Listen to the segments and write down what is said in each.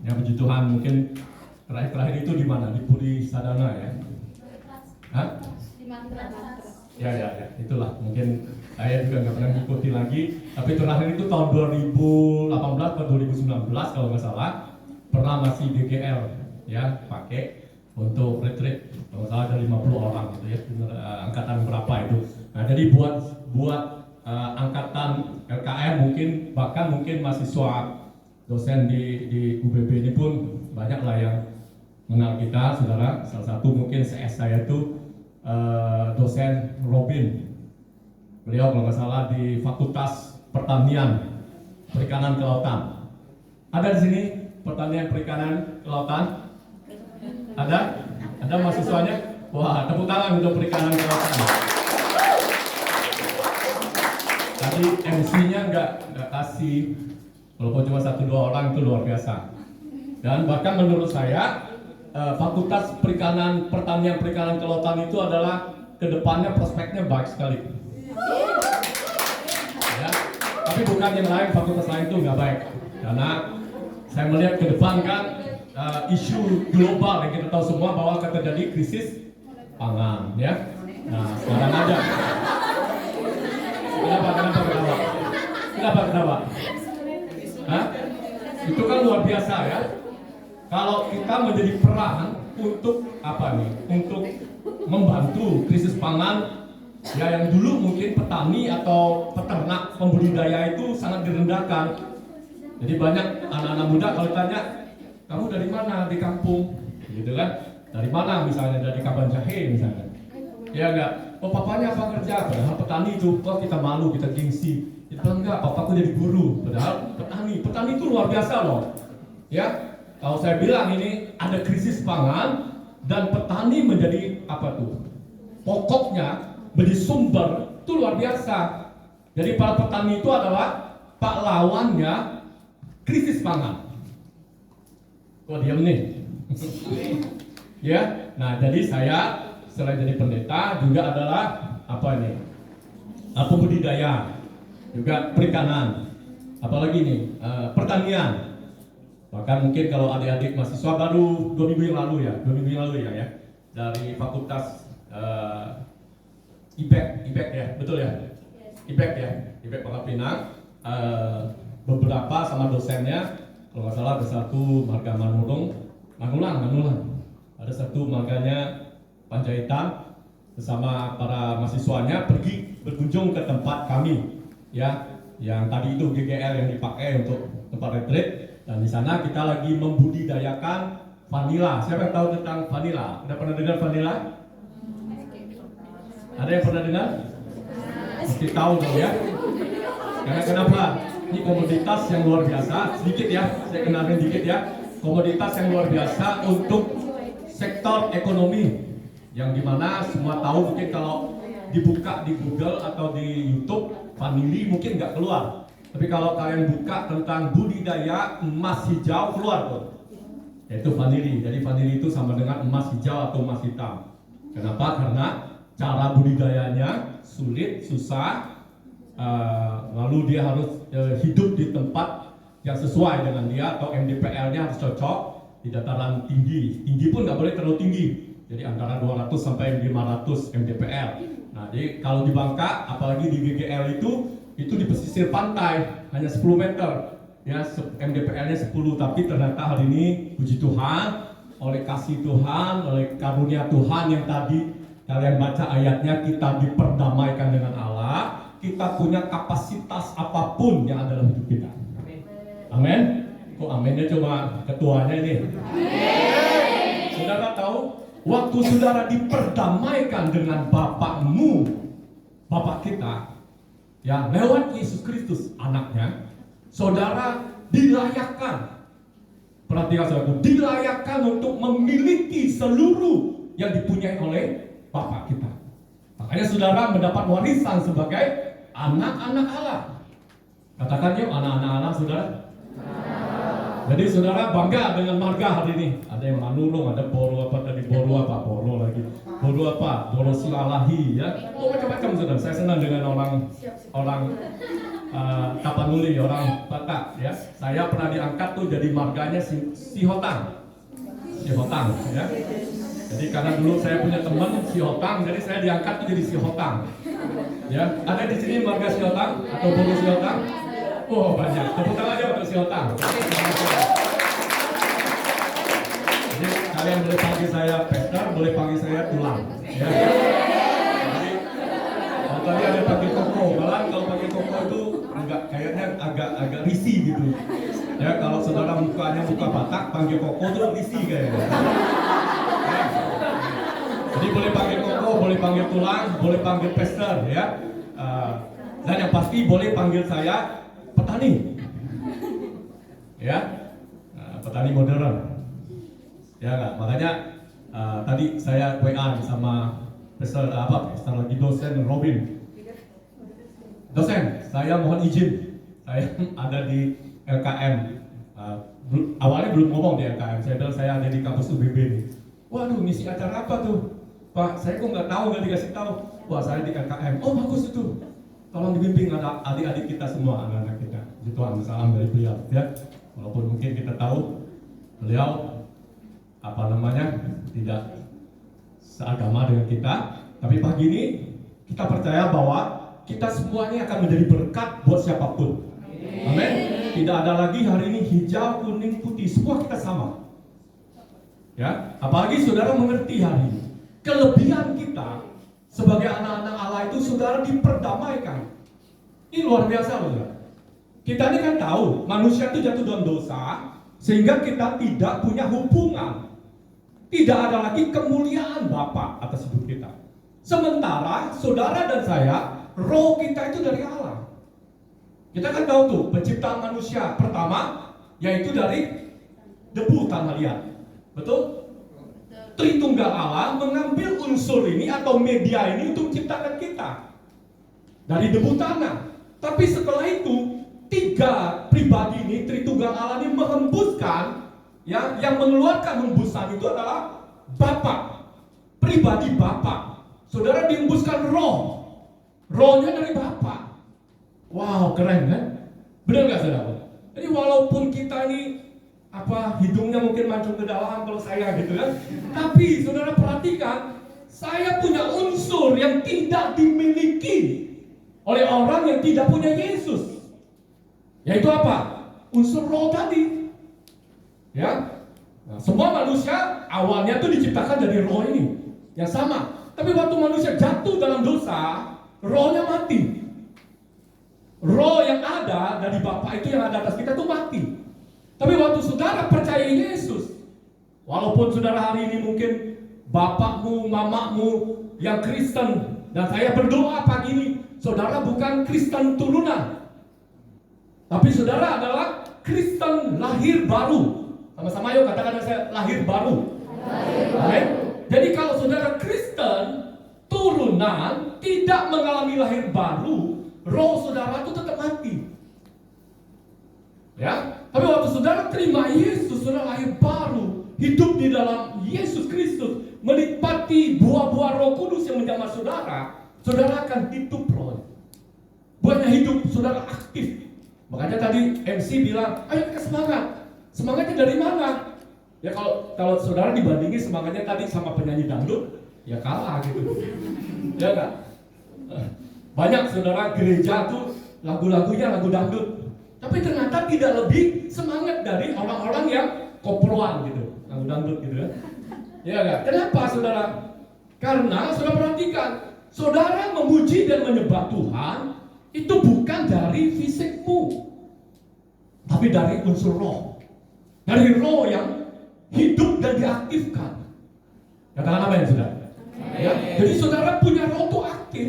Ya puji Tuhan, mungkin terakhir itu di mana? Di Puri Sadana ya? Hah? Di Mantras. Ya, itulah. Mungkin saya juga nggak pernah ngikuti lagi. Tapi terakhir itu tahun 2018 atau 2019 kalau nggak salah, pernah masih GGL ya pakai untuk retreat. Kalau nggak salah ada 50 orang gitu ya, angkatan berapa itu. Nah jadi buat angkatan LKM bahkan mungkin mahasiswa dosen di UBB ini pun banyak lah yang mengenal kita, saudara. Salah satu mungkin CS saya itu dosen Robin. Beliau kalau nggak salah di Fakultas Pertanian Perikanan Kelautan. Ada di sini pertanian perikanan kelautan? Ada mahasiswanya? Wah, tepuk tangan untuk perikanan kelautan. Tadi MC-nya nggak kasih, walaupun cuma 1-2 orang itu luar biasa. Dan bahkan menurut saya Fakultas Perikanan Pertanian Perikanan Kelautan itu adalah kedepannya prospeknya baik sekali. Ya, tapi bukan yang lain, fakultas lain itu nggak baik. Karena saya melihat ke depan kan isu global yang kita tahu semua bahwa akan terjadi krisis pangan, ya. Nah sekarang aja. Kenapa? Hah? Itu kan luar biasa ya. Kalau kita menjadi peran untuk apa nih? Untuk membantu krisis pangan, ya yang dulu mungkin petani atau peternak pembudidaya itu sangat direndahkan. Jadi banyak anak-anak muda kalau tanya, kamu dari mana di kampung? Gitu kan? Dari mana misalnya dari Kaban Jahe misalnya? Ya enggak. Oh papanya apa kerja? Padahal petani itu, kok kita malu, kita gengsi. Itu enggak, papaku jadi guru. Padahal petani itu luar biasa loh. Ya, kalau saya bilang ini ada krisis pangan dan petani menjadi apa tuh? Pokoknya menjadi sumber itu luar biasa. Jadi para petani itu adalah pahlawannya krisis pangan. Kok diam nih? Ya, nah jadi saya selain jadi pendeta juga adalah apa ini? Pembudidaya, juga perikanan, apalagi nih pertanian. Bahkan mungkin kalau adik-adik mahasiswa baru 2 minggu yang lalu ya, dari Fakultas IPEK ya, betul ya? IPEK Pangkal Pinang, beberapa sama dosennya, kalau nggak salah ada satu marga Manulang, ada satu marganya Panjaitan, bersama para mahasiswanya pergi berkunjung ke tempat kami, ya, yang tadi itu GGL yang dipakai untuk tempat retreat. Dan di sana kita lagi membudidayakan vanila. Siapa yang tahu tentang vanila? Udah pernah dengar vanila? Ada yang pernah dengar? Mesti tahu dong ya. Karena kenapa? Ini komoditas yang luar biasa. Sedikit ya, saya kenalin dikit ya. Komoditas yang luar biasa untuk sektor ekonomi, yang dimana semua tahu. Mungkin kalau dibuka di Google atau di YouTube, vanili mungkin nggak keluar. Tapi kalau kalian buka tentang budidaya emas hijau, keluar tuh, yaitu vanili. Jadi vanili itu sama dengan emas hijau atau emas hitam. Kenapa? Karena cara budidayanya sulit, susah, lalu dia harus hidup di tempat yang sesuai dengan dia, atau MDPL-nya harus cocok di dataran tinggi. Tinggi pun nggak boleh terlalu tinggi. Jadi antara 200 sampai 500 MDPL. Nah, jadi kalau di Bangka, apalagi di GGL itu di pesisir pantai hanya 10 meter. Ya, MDPL-nya 10, tapi ternyata hari ini puji Tuhan, oleh kasih Tuhan, oleh karunia Tuhan yang tadi kalian baca ayatnya, kita diperdamaikan dengan Allah, kita punya kapasitas apapun yang ada dalam hidup kita. Amin. Kok aminnya cuma ketuanya ini? Amin. Saudara tahu, waktu saudara diperdamaikan dengan Bapakmu, Bapak kita, ya lewat Yesus Kristus anaknya, saudara dilayakkan, perhatikan saudaraku, dilayakkan untuk memiliki seluruh yang dipunyai oleh Bapak kita. Makanya saudara mendapat warisan sebagai anak-anak Allah. Katakan yuk, anak-anak Allah, saudara. Jadi saudara bangga dengan marga hari ini. Ada yang Manurung, ada Boro apa tadi, Boro lagi, Boro Silalahi ya. Oh macam-macam saudara. Saya senang dengan orang Tapanuli, orang Batak ya. Saya pernah diangkat tuh jadi marganya si Hotang. Si Hotang ya. Jadi karena dulu saya punya teman si Hotang, jadi saya diangkat tuh jadi si Hotang. Ya, ada di sini marga si Hotang atau bulu si Hotang? Oh, banyak. Tepuk tangan aja untuk si Hotang. Jadi kalian boleh panggil saya Pastor, boleh panggil saya Tulang. Ya. Jadi, kalau tadi ada panggil Koko, malah kalau panggil Koko itu kayaknya agak risih gitu. Ya, kalau saudara mukanya muka Batak, panggil Koko itu risih kayaknya. Ya. Jadi boleh panggil Koko, boleh panggil Tulang, boleh panggil Pastor ya. Dan yang pasti boleh panggil saya petani. Ya. Petani modern. Ya enggak, makanya tadi saya WA sama Pastor lagi dosen Robin. Dosen, saya mohon izin, saya ada di LKM. Awalnya belum ngomong di LKM, saya bilang saya ada di kampus UBB nih. Waduh, ngisi acara apa tuh? Pak, saya kok nggak tahu, nggak dikasih tahu. Wah, saya di LKM. Oh, bagus itu. Tolong dibimbing ada adik-adik kita semua, anak-anak kita. Tuhan, salam dari beliau ya. Walaupun mungkin kita tahu beliau tidak seagama dengan kita, tapi pagi ini kita percaya bahwa kita semuanya akan menjadi berkat buat siapapun. Amin. Tidak ada lagi hari ini hijau, kuning, putih, semua kita sama. Ya, apalagi saudara mengerti hari ini kelebihan kita sebagai anak-anak Allah itu saudara diperdamaikan. Ini luar biasa, saudara. Kita ini kan tahu manusia itu jatuh dalam dosa sehingga kita tidak punya hubungan. Tidak ada lagi kemuliaan Bapa atas hidup kita. Sementara saudara dan saya, roh kita itu dari Allah. Kita kan tahu tuh penciptaan manusia pertama yaitu dari debu tanah liat. Betul? Tritunggal Allah mengambil unsur ini atau media ini untuk menciptakan kita dari debu tanah. Tapi setelah itu tiga pribadi ini Tritunggal Allah ini menghembuskan. Ya, yang mengeluarkan hembusan itu adalah Bapa, pribadi Bapa. Saudara dihembuskan roh, rohnya dari Bapa. Wow, keren kan? Benar nggak saudara? Jadi walaupun kita ini hidungnya mungkin mancung ke dalam kalau saya gitu kan, tapi saudara perhatikan, saya punya unsur yang tidak dimiliki oleh orang yang tidak punya Yesus. Yaitu apa? Unsur roh tadi. Ya, nah, semua manusia awalnya tuh diciptakan dari roh ini yang sama. Tapi waktu manusia jatuh dalam dosa, rohnya mati. Roh yang ada dari Bapa itu yang ada atas kita tuh mati. Tapi waktu saudara percaya Yesus, walaupun saudara hari ini mungkin bapakmu, mamamu yang Kristen, dan saya berdoa pagi ini, saudara bukan Kristen turunan, tapi saudara adalah Kristen lahir baru. Sama-sama yuk katakan saya lahir baru. Amin. Jadi kalau saudara Kristen turunan tidak mengalami lahir baru, roh saudara itu tetap mati. Ya, tapi waktu saudara terima Yesus, saudara lahir baru, hidup di dalam Yesus Kristus, menikmati buah-buah Roh Kudus yang menjamah saudara, saudara akan hidup roh. Buatnya hidup saudara aktif. Makanya tadi MC bilang, ayo kita semangat. Semangatnya dari mana? Ya kalau saudara dibandingin semangatnya tadi sama penyanyi dangdut, ya kalah gitu. Ya enggak? Banyak saudara gereja tuh lagu-lagunya lagu dangdut. Tapi ternyata tidak lebih semangat dari orang-orang yang koploan gitu, lagu dangdut gitu ya. Ya enggak? Kenapa saudara? Karena saudara perhatikan, saudara memuji dan menyembah Tuhan itu bukan dari fisikmu, tapi dari unsur roh. Dari roh yang hidup dan diaktifkan. Katakan apa ya saudara? Ya, jadi saudara punya roh itu aktif.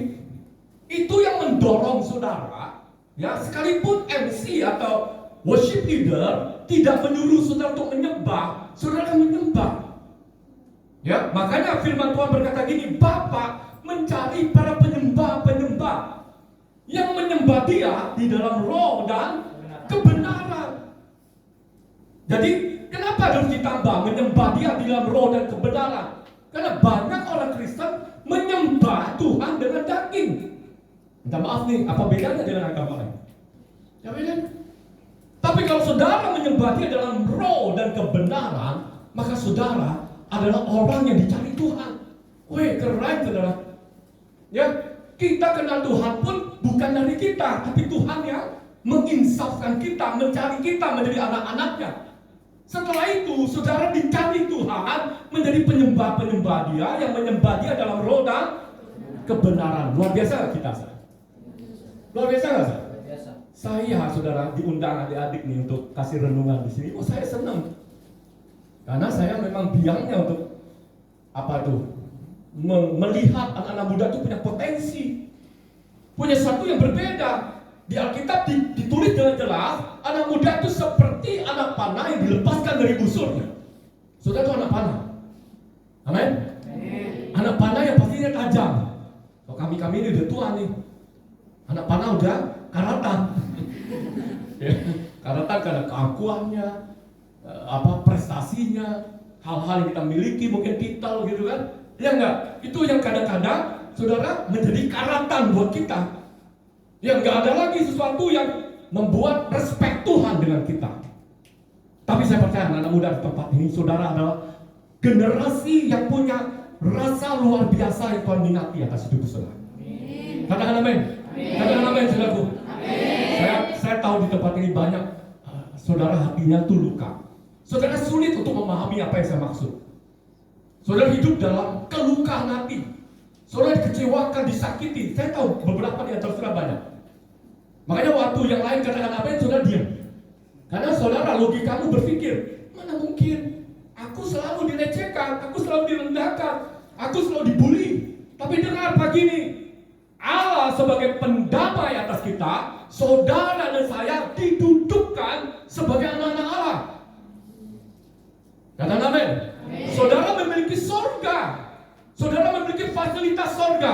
Itu yang mendorong saudara. Ya, sekalipun MC atau worship leader tidak menyuruh saudara untuk menyembah, saudara akan menyembah. Ya, makanya firman Tuhan berkata gini, Bapa mencari para penyembah-penyembah yang menyembah Dia di dalam roh dan kebenaran. Jadi kenapa harus ditambah menyembah Dia di dalam roh dan kebenaran? Karena banyak orang Kristen menyembah Tuhan dengan daging. Minta maaf nih, apa bedanya dengan agama lain? Amin. Tapi kalau saudara menyembah Dia dalam roh dan kebenaran, maka saudara adalah orang yang dicari Tuhan. Wih, keren saudara. Ya, kita kenal Tuhan pun bukan dari kita, tapi Tuhan yang menginsafkan kita, mencari kita menjadi anak-anaknya. Setelah itu, saudara dicari Tuhan menjadi penyembah-penyembah Dia, yang menyembah Dia dalam roh dan kebenaran. Luar biasa gak kita? Luar biasa gak? Saya, saudara, diundang adik-adik nih untuk kasih renungan di sini. Oh, saya senang. Karena saya memang biangnya untuk apa tuh? Melihat anak-anak muda itu punya potensi, punya sesuatu yang berbeda. Di Alkitab ditulis dengan jelas, anak muda itu seperti anak panah yang dilepaskan dari busurnya. Saudara itu anak panah. Amin. Anak panah yang pastinya tajam. Kalau kami ini udah tua nih, anak panah udah karatan. Ya, karatan karena keakuannya, prestasinya, hal-hal yang kita miliki, mungkin titel gitu kan. Ya enggak? Itu yang kadang-kadang saudara menjadi karatan buat kita. Ya enggak ada lagi sesuatu yang membuat respect Tuhan dengan kita. Tapi saya percaya anak muda di tempat ini, saudara adalah generasi yang punya rasa luar biasa yang Tuhan minati atas hidup saudara. Katakan amin. Katakan amin, saudaraku. Saya tahu di tempat ini banyak saudara hatinya tuh luka. Saudara sulit untuk memahami apa yang saya maksud. Saudara hidup dalam kelukaan hati. Saudara dikecewakan, disakiti. Saya tahu beberapa di antara saudara banyak. Makanya waktu yang lain katakan apa yang saudara diam. Karena saudara logikamu berpikir, mana mungkin? Aku selalu dilecehkan, aku selalu direndahkan, aku selalu dibully. Tapi dengar pagi ini, Allah sebagai pendamai atas kita, saudara dan saya didudukkan sebagai anak-anak Allah. Katakan amin. Saudara memiliki sorga. Saudara memiliki fasilitas sorga.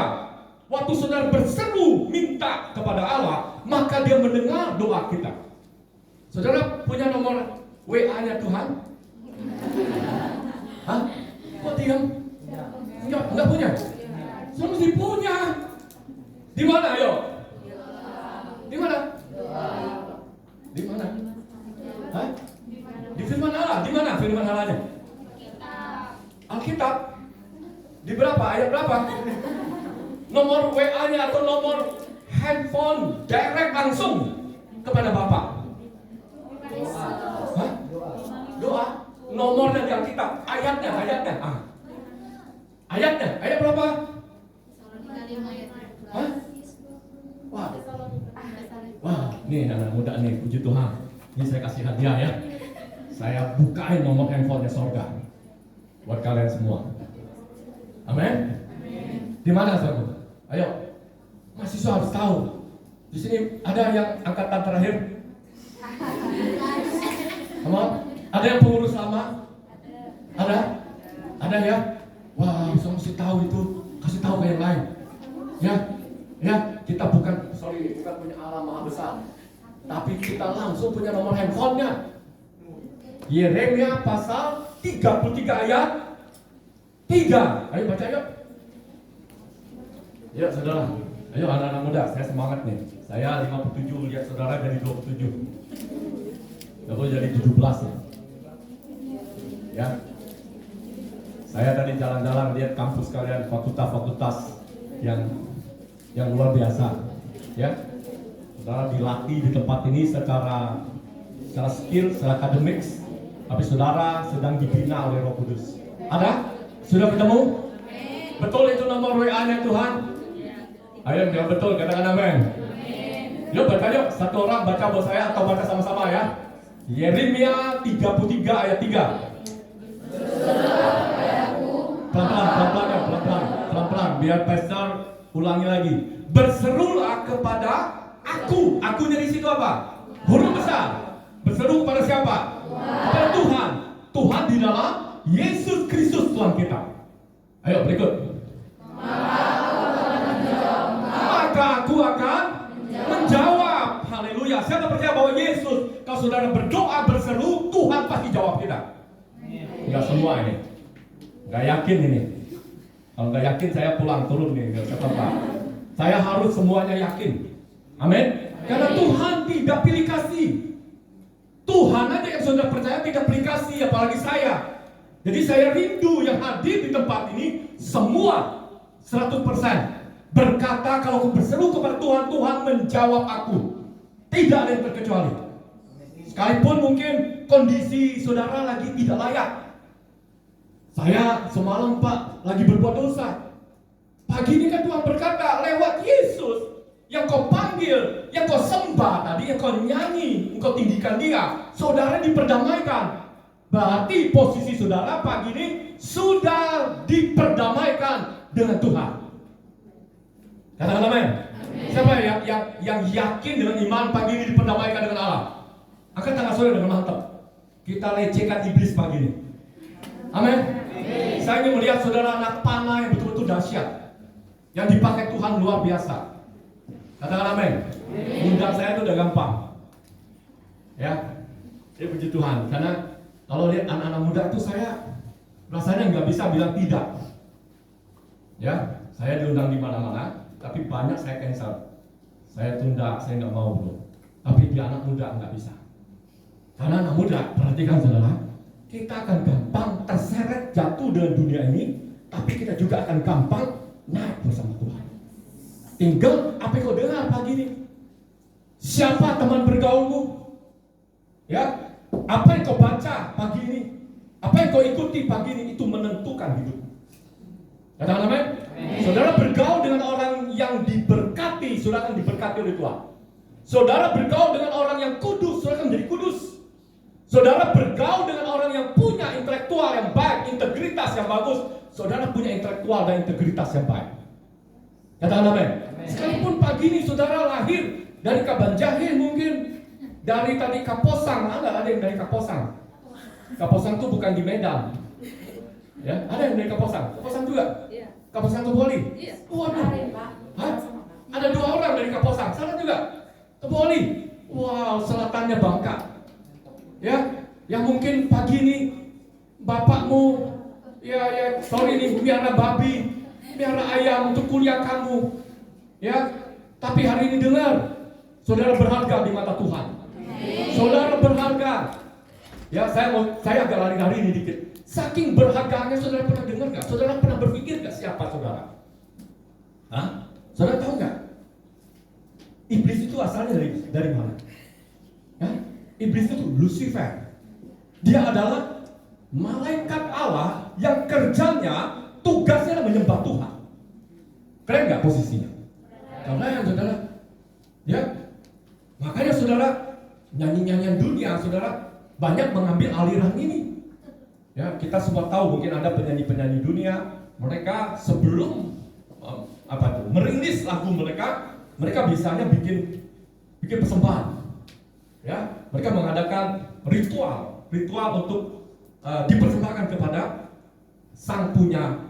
Waktu saudara berseru minta kepada Allah, maka Dia mendengar doa kita. Saudara punya nomor WA-nya Tuhan? Hah? Kok diam? Enggak punya? Saya mesti punya. Di mana ayo? Di mana? Di mana? Hah? Di firman Allah. Di mana firman Allahnya? Alkitab. Di berapa? Ayat berapa? Nomor WA-nya atau nomor handphone direct langsung kepada Bapak. Hah? Doa. Nomornya di Alkitab. Ayatnya. Ayatnya. Ayat berapa? Hah? Wah, nih anak muda nih, puji Tuhan. Ini saya kasih hadiah ya. Saya bukain nomor handphonenya sorga buat kalian semua. Amin. Di mana saudara? Ayo, mahasiswa harus tahu. Di sini ada yang angkatan terakhir? Sama? Ada yang pengurus lama? Ada? Ada ya? Wah, saya mesti tahu itu. Kasih tahu ke yang lain. Ya, kita bukan punya Allah Maha Besar, tapi kita langsung punya nomor handphonenya. Yeremia pasal 33 ayat 3. Ayo baca yuk. Ya saudara, ayo anak-anak muda, saya semangat nih. Saya 57, lihat saudara dari 27. Lalu jadi 17 ya. Ya. Saya tadi jalan-jalan lihat kampus kalian, fakultas-fakultas yang luar biasa. Ya. Saudara dilatih di tempat ini secara skill, secara akademik, tapi saudara sedang dibina oleh Roh Kudus. Ada? Sudah ketemu? Betul itu nomor WA-nya Tuhan? Ayo yang betul, katakan amin. Yuk baca yuk, satu orang baca buat saya atau baca sama-sama ya. Yeremia 33 ayat 3. Pelan-pelan, biar pastor ulangi lagi. Berserulah kepada aku. Akunya di situ apa? Huruf besar. Berseru kepada siapa? Kepada Tuhan. Tuhan di dalam Yesus Kristus Tuhan kita. Ayo berikut. Maka aku akan menjawab. Haleluya. Siapa percaya bahwa Yesus, kalau saudara berdoa berseru, Tuhan pasti jawab kita? Enggak semua ini. Enggak yakin ini. Kalau enggak yakin saya pulang turun nih ke tempat. Saya harus semuanya yakin. Amin. Karena Tuhan tidak pilih kasih. Tuhan aja yang saudara percaya tidak pilih kasih, apalagi saya. Jadi saya rindu yang hadir di tempat ini semua 100% berkata kalau aku berseru kepada Tuhan, Tuhan menjawab aku. Tidak ada yang terkecuali. Sekalipun mungkin kondisi saudara lagi tidak layak. Saya semalam Pak lagi berbuat dosa. Pagi ini kan Tuhan berkata lewat Yesus yang kau panggil, yang kau sembah tadi, yang kau nyanyi, engkau tinggikan dia, saudara diperdamaikan. Berarti posisi saudara pagi ini sudah diperdamaikan dengan Tuhan. Katakan amin. Siapa yang yakin dengan iman pagi ini diperdamaikan dengan Allah? Angkat tangan saudara dengan mantap. Kita lecehkan iblis pagi ini. Amin. Saya ingin melihat saudara anak panah yang betul-betul dahsyat, yang dipakai Tuhan luar biasa. Katakan amin. Undang saya itu udah gampang. Ya, jadi puji Tuhan. Karena kalau lihat anak-anak muda itu saya rasanya nggak bisa bilang tidak. Ya, saya diundang di mana-mana, tapi banyak saya cancel. Saya tunda, saya nggak mau bro. Tapi di anak muda nggak bisa. Karena anak muda, perhatikan saudara, kita akan gampang terseret jatuh dengan dunia ini, tapi kita juga akan gampang naik bersama Tuhan. Tinggal apa yang kau dengar pagi ini? Siapa teman bergaulmu? Ya, apa yang kau baca pagi ini? Apa yang kau ikuti pagi ini itu menentukan hidup. Katakan amin. Saudara bergaul dengan orang yang diberkati, saudara akan diberkati oleh Tuhan. Saudara bergaul dengan orang yang kudus, saudara akan menjadi kudus. Saudara bergaul dengan orang yang punya intelektual yang baik, integritas yang bagus, saudara punya intelektual dan integritas yang baik. Katakan amin. Sekalipun pagi ini saudara lahir dari Kabanjahe, mungkin dari tadi Kaposang, ada yang dari Kaposang. Kaposang itu bukan di Medan. Ya, ada yang dari Kaposang. Kaposang juga? Iya. Kaposang Teboli? Iya. Waduh. Hah? Ada 2 orang dari Kaposang. Sana juga? Teboli. Wow, selatannya Bangka. Ya, yang mungkin pagi ini bapakmu sorry nih, piara babi, piara ayam untuk kuliah kamu. Ya, tapi hari ini dengar, saudara berharga di mata Tuhan. Saudara berharga. Ya, saya agak lari-lari ini dikit. Saking berharganya, saudara pernah dengar nggak? Saudara pernah berpikir nggak siapa saudara? Hah? Saudara tahu nggak? Iblis itu asalnya dari mana? Ya? Iblis itu Lucifer. Dia adalah malaikat Allah yang kerjanya, tugasnya adalah menyembah Tuhan. Keren nggak posisinya? Keren, saudara. Ya, makanya saudara nyanyi-nyanyian dunia, saudara banyak mengambil aliran ini. Ya, kita semua tahu mungkin ada penyanyi-penyanyi dunia, mereka sebelum merilis lagu mereka biasanya bikin persembahan. Ya, mereka mengadakan ritual untuk dipersembahkan kepada sang punya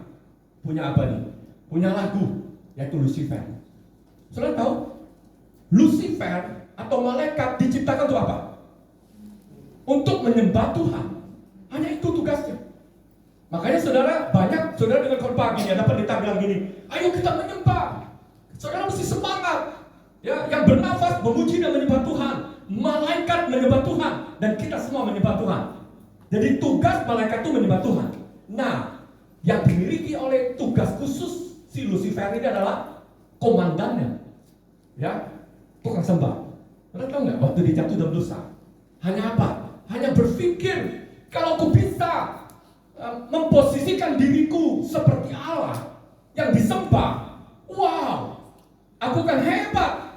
lagu, yaitu Lucifer. Saudara tahu Lucifer atau malaikat diciptakan untuk apa? Untuk menyembah Tuhan. Hanya itu tugasnya. Makanya saudara dengan khotbah gini, ada pendeta bilang gini, ayo kita menyembah. Saudara mesti semangat. Ya, yang bernafas memuji dan menyembah Tuhan. Malaikat menyembah Tuhan dan kita semua menyembah Tuhan. Jadi tugas malaikat itu menyembah Tuhan. Nah, yang dimiliki oleh tugas khusus si Lucifer ini adalah komandannya. Ya, tukang sembah. Saudara tahu nggak waktu dia jatuh dalam dosa? Hanya apa? Hanya berpikir, kalau aku bisa memposisikan diriku seperti Allah yang disembah, wow, aku kan hebat,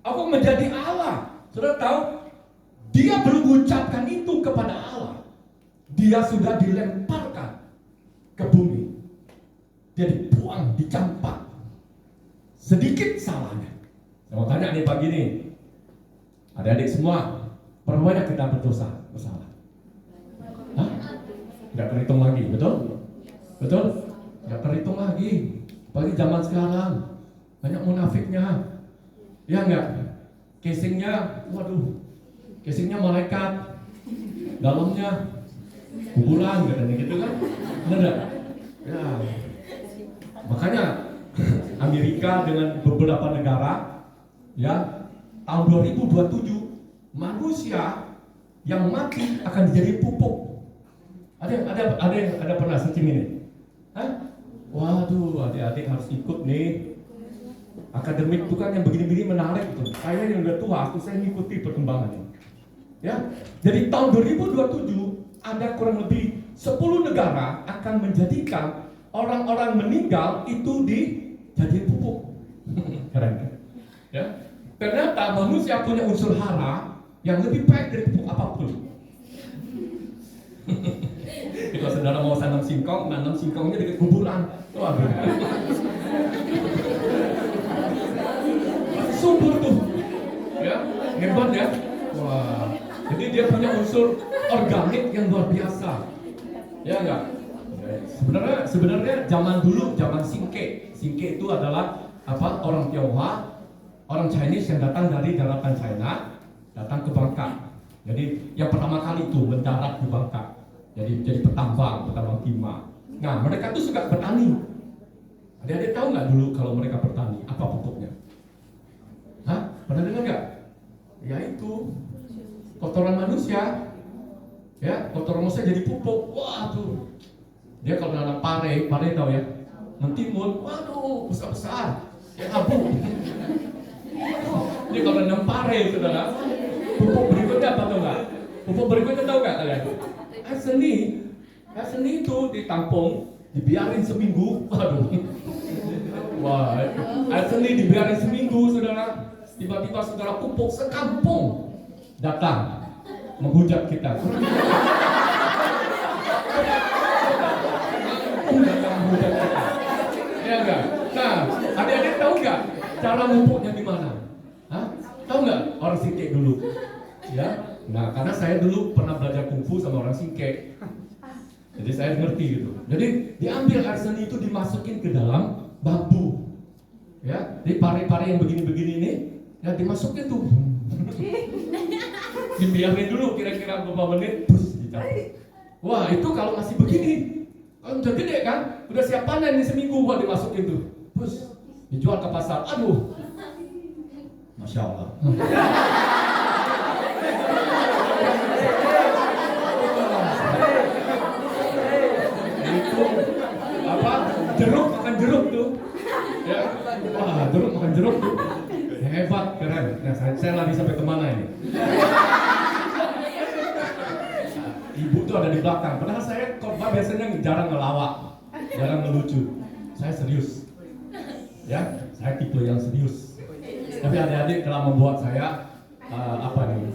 aku menjadi Allah. Saudara tahu, dia belum mengucapkan itu kepada Allah, dia sudah dilemparkan ke bumi, dia dibuang, dicampak. Sedikit salahnya. Saya mau tanya nih pagi ini, adik-adik semua, berapa banyak kita bersalah? Hah? Nggak terhitung lagi, betul? Betul? Nggak terhitung lagi. Apalagi zaman sekarang banyak munafiknya. Ya nggak? Casingnya, casingnya malaikat, dalamnya kuburan, katanya gitu kan? Benar? Ya. Makanya Amerika dengan beberapa negara, ya, tahun 2027 manusia yang mati akan jadi pupuk. Ada pernah searching ini? Hah? Waduh, adik-adik harus ikut nih. Akademik itu kan yang begini-begini menarik itu. Saya yang udah tua, saya ngikuti perkembangannya. Ya, jadi tahun 2027 ada kurang lebih 10 negara akan menjadikan orang-orang meninggal itu jadi pupuk. Keren kan? Ya, ternyata manusia punya unsur hara yang lebih baik dari pupuk apapun. Kalau saudara mau tanam singkong, nanam singkongnya dekat kuburan. Waduh. Subur tuh. Ya, hebat ya. Wah. Jadi dia punya unsur organik yang luar biasa. Ya enggak? Sebenarnya zaman dulu, zaman Singke. Singke itu adalah orang Tionghoa, orang Chinese yang datang dari daratan China, datang ke Bangka. Jadi yang pertama kali itu mendarat di Bangka. Jadi petambang timah. Nah, mereka tuh suka bertani. Adik-adik tahu nggak dulu kalau mereka bertani apa pupuknya? Hah? Pernah dengar nggak? Ya itu kotoran manusia. Ya, kotoran manusia jadi pupuk. Wah tuh. Dia kalau nanam pare tahu ya? Mentimun, waduh besar-besar. Kayak abu. Dia kalau nanam pare, saudara. Pupuk berikutnya apa tahu nggak? Pupuk berikutnya tahu nggak kalian? Air seni itu ditampung, dibiarin seminggu. Waduh. Wah, air seni dibiarin seminggu, saudara. Tiba-tiba saudara pupuk sekampung datang menghujat kita. Datang menghujat kita. Ya enggak? Nah, adik-adik tahu nggak cara pupuknya gimana? Hah? Tahu nggak orang Singke dulu? Ya. Nah, karena saya dulu pernah belajar kungfu sama orang Singke, jadi saya ngerti gitu. Jadi diambil air seni itu dimasukin ke dalam bambu, ya. Di pare-pare yang begini-begini ini, ya dimasukin tuh, dibiarin dulu kira-kira beberapa menit, terus ditaruh. Wah, itu kalau masih begini, kalau udah gede kan, udah siap panen nih seminggu, buat dimasukin tuh, terus dijual ke pasar. Aduh, Masya Allah. Jeruk makan jeruk tuh, ya. Wah, jeruk makan jeruk tuh, hebat, keren. Nah, saya lari sampai kemana ini? Ibu tuh ada di belakang. Padahal saya khotbah biasanya jarang ngelawak, jarang ngelucu. Saya serius, ya. Saya tipe yang serius. Tapi adik-adik telah membuat saya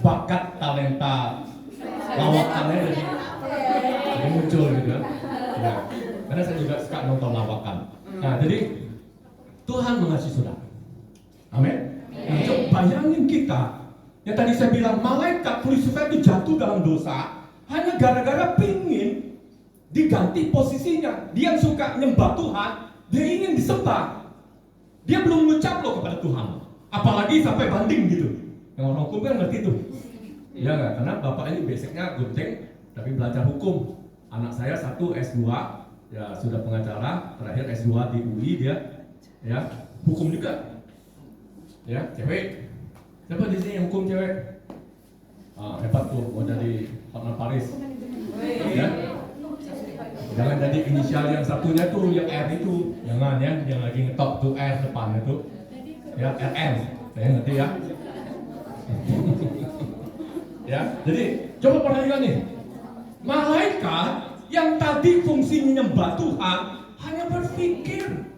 bakat talenta lawakannya jadi muncul gitu ya. Karena saya juga suka nonton lawakan. Nah, jadi Tuhan mengasihi saudara. Amin. Nah, coba bayangin kita, yang tadi saya bilang malaikat Lucifer itu jatuh dalam dosa hanya gara-gara pingin diganti posisinya. Dia yang suka nyembah Tuhan, dia ingin disembah. Dia belum mengucap loh kepada Tuhan. Apalagi sampai banding gitu. Yang orang hukum kan ngerti tuh. Iya nggak? Karena bapak ini basicnya gunting, tapi belajar hukum. Anak saya satu S2. Ya sudah pengacara, terakhir S2 di UI dia, ya hukum juga, ya cewek. Siapa di sini yang hukum cewek? Hebat tuh, mau jadi Hotman Paris, ya. Jangan jadi inisial yang satunya tuh yang R itu, jangan ya, yang lagi ngetop tuh R depannya tuh, ya RM, saya ngerti ya. Ya, jadi coba perhatikan nih, malaikat yang tadi fungsinya nyembah Tuhan hanya berpikir.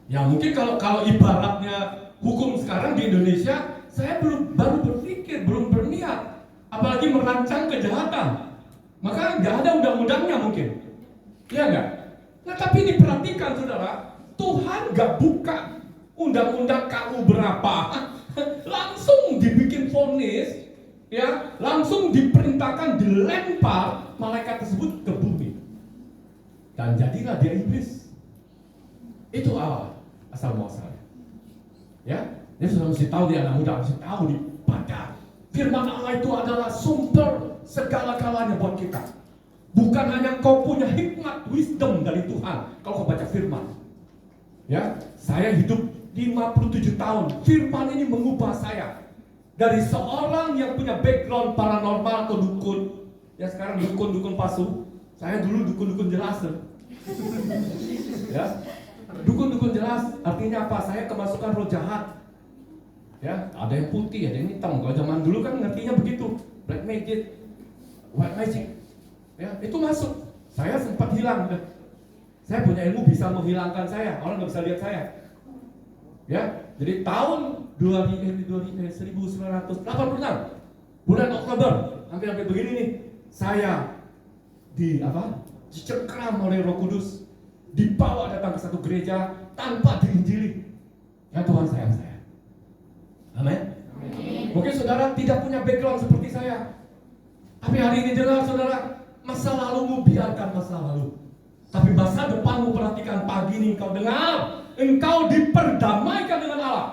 Ya mungkin kalau ibaratnya hukum sekarang di Indonesia, saya baru berpikir, belum berniat, apalagi merancang kejahatan. Maka nggak ada undang-undangnya mungkin, ya nggak? Nah tapi diperhatikan saudara, Tuhan nggak buka undang-undang KU berapa, langsung dibikin vonis, ya langsung diperintahkan dilempar malaikat tersebut ke bumi, dan jadilah dia iblis. Itu asal muasalnya. Ya, dia sudah mesti tahu, dia anak muda mesti tahu dibaca. Firman Allah itu adalah sumber segala-galanya buat kita. Bukan hanya kau punya hikmat, wisdom dari Tuhan kalau kau baca firman. Ya, saya hidup 57 tahun, firman ini mengubah saya. Dari seorang yang punya background paranormal atau dukun, ya sekarang dukun-dukun palsu. Saya dulu dukun-dukun jelas. Ya, dukun-dukun jelas artinya apa? Saya kemasukan roh jahat. Ya, ada yang putih, ada yang hitam. Kalau zaman dulu kan ngertinya begitu, black magic, white magic. Ya, itu masuk. Saya sempat hilang. Saya punya ilmu bisa menghilangkan saya. Orang nggak bisa lihat saya. Ya, jadi tahun 1986 bulan Oktober, hampir begini nih, saya dicengkram oleh Roh Kudus, dibawa datang ke satu gereja tanpa diinjili. Ya Tuhan sayang saya. Amin. Mungkin saudara tidak punya background seperti saya, tapi hari ini dengar saudara, masa lalumu biarkan masa lalu, tapi masa depanmu perhatikan. Pagi ini engkau dengar, engkau diperdamaikan dengan Allah.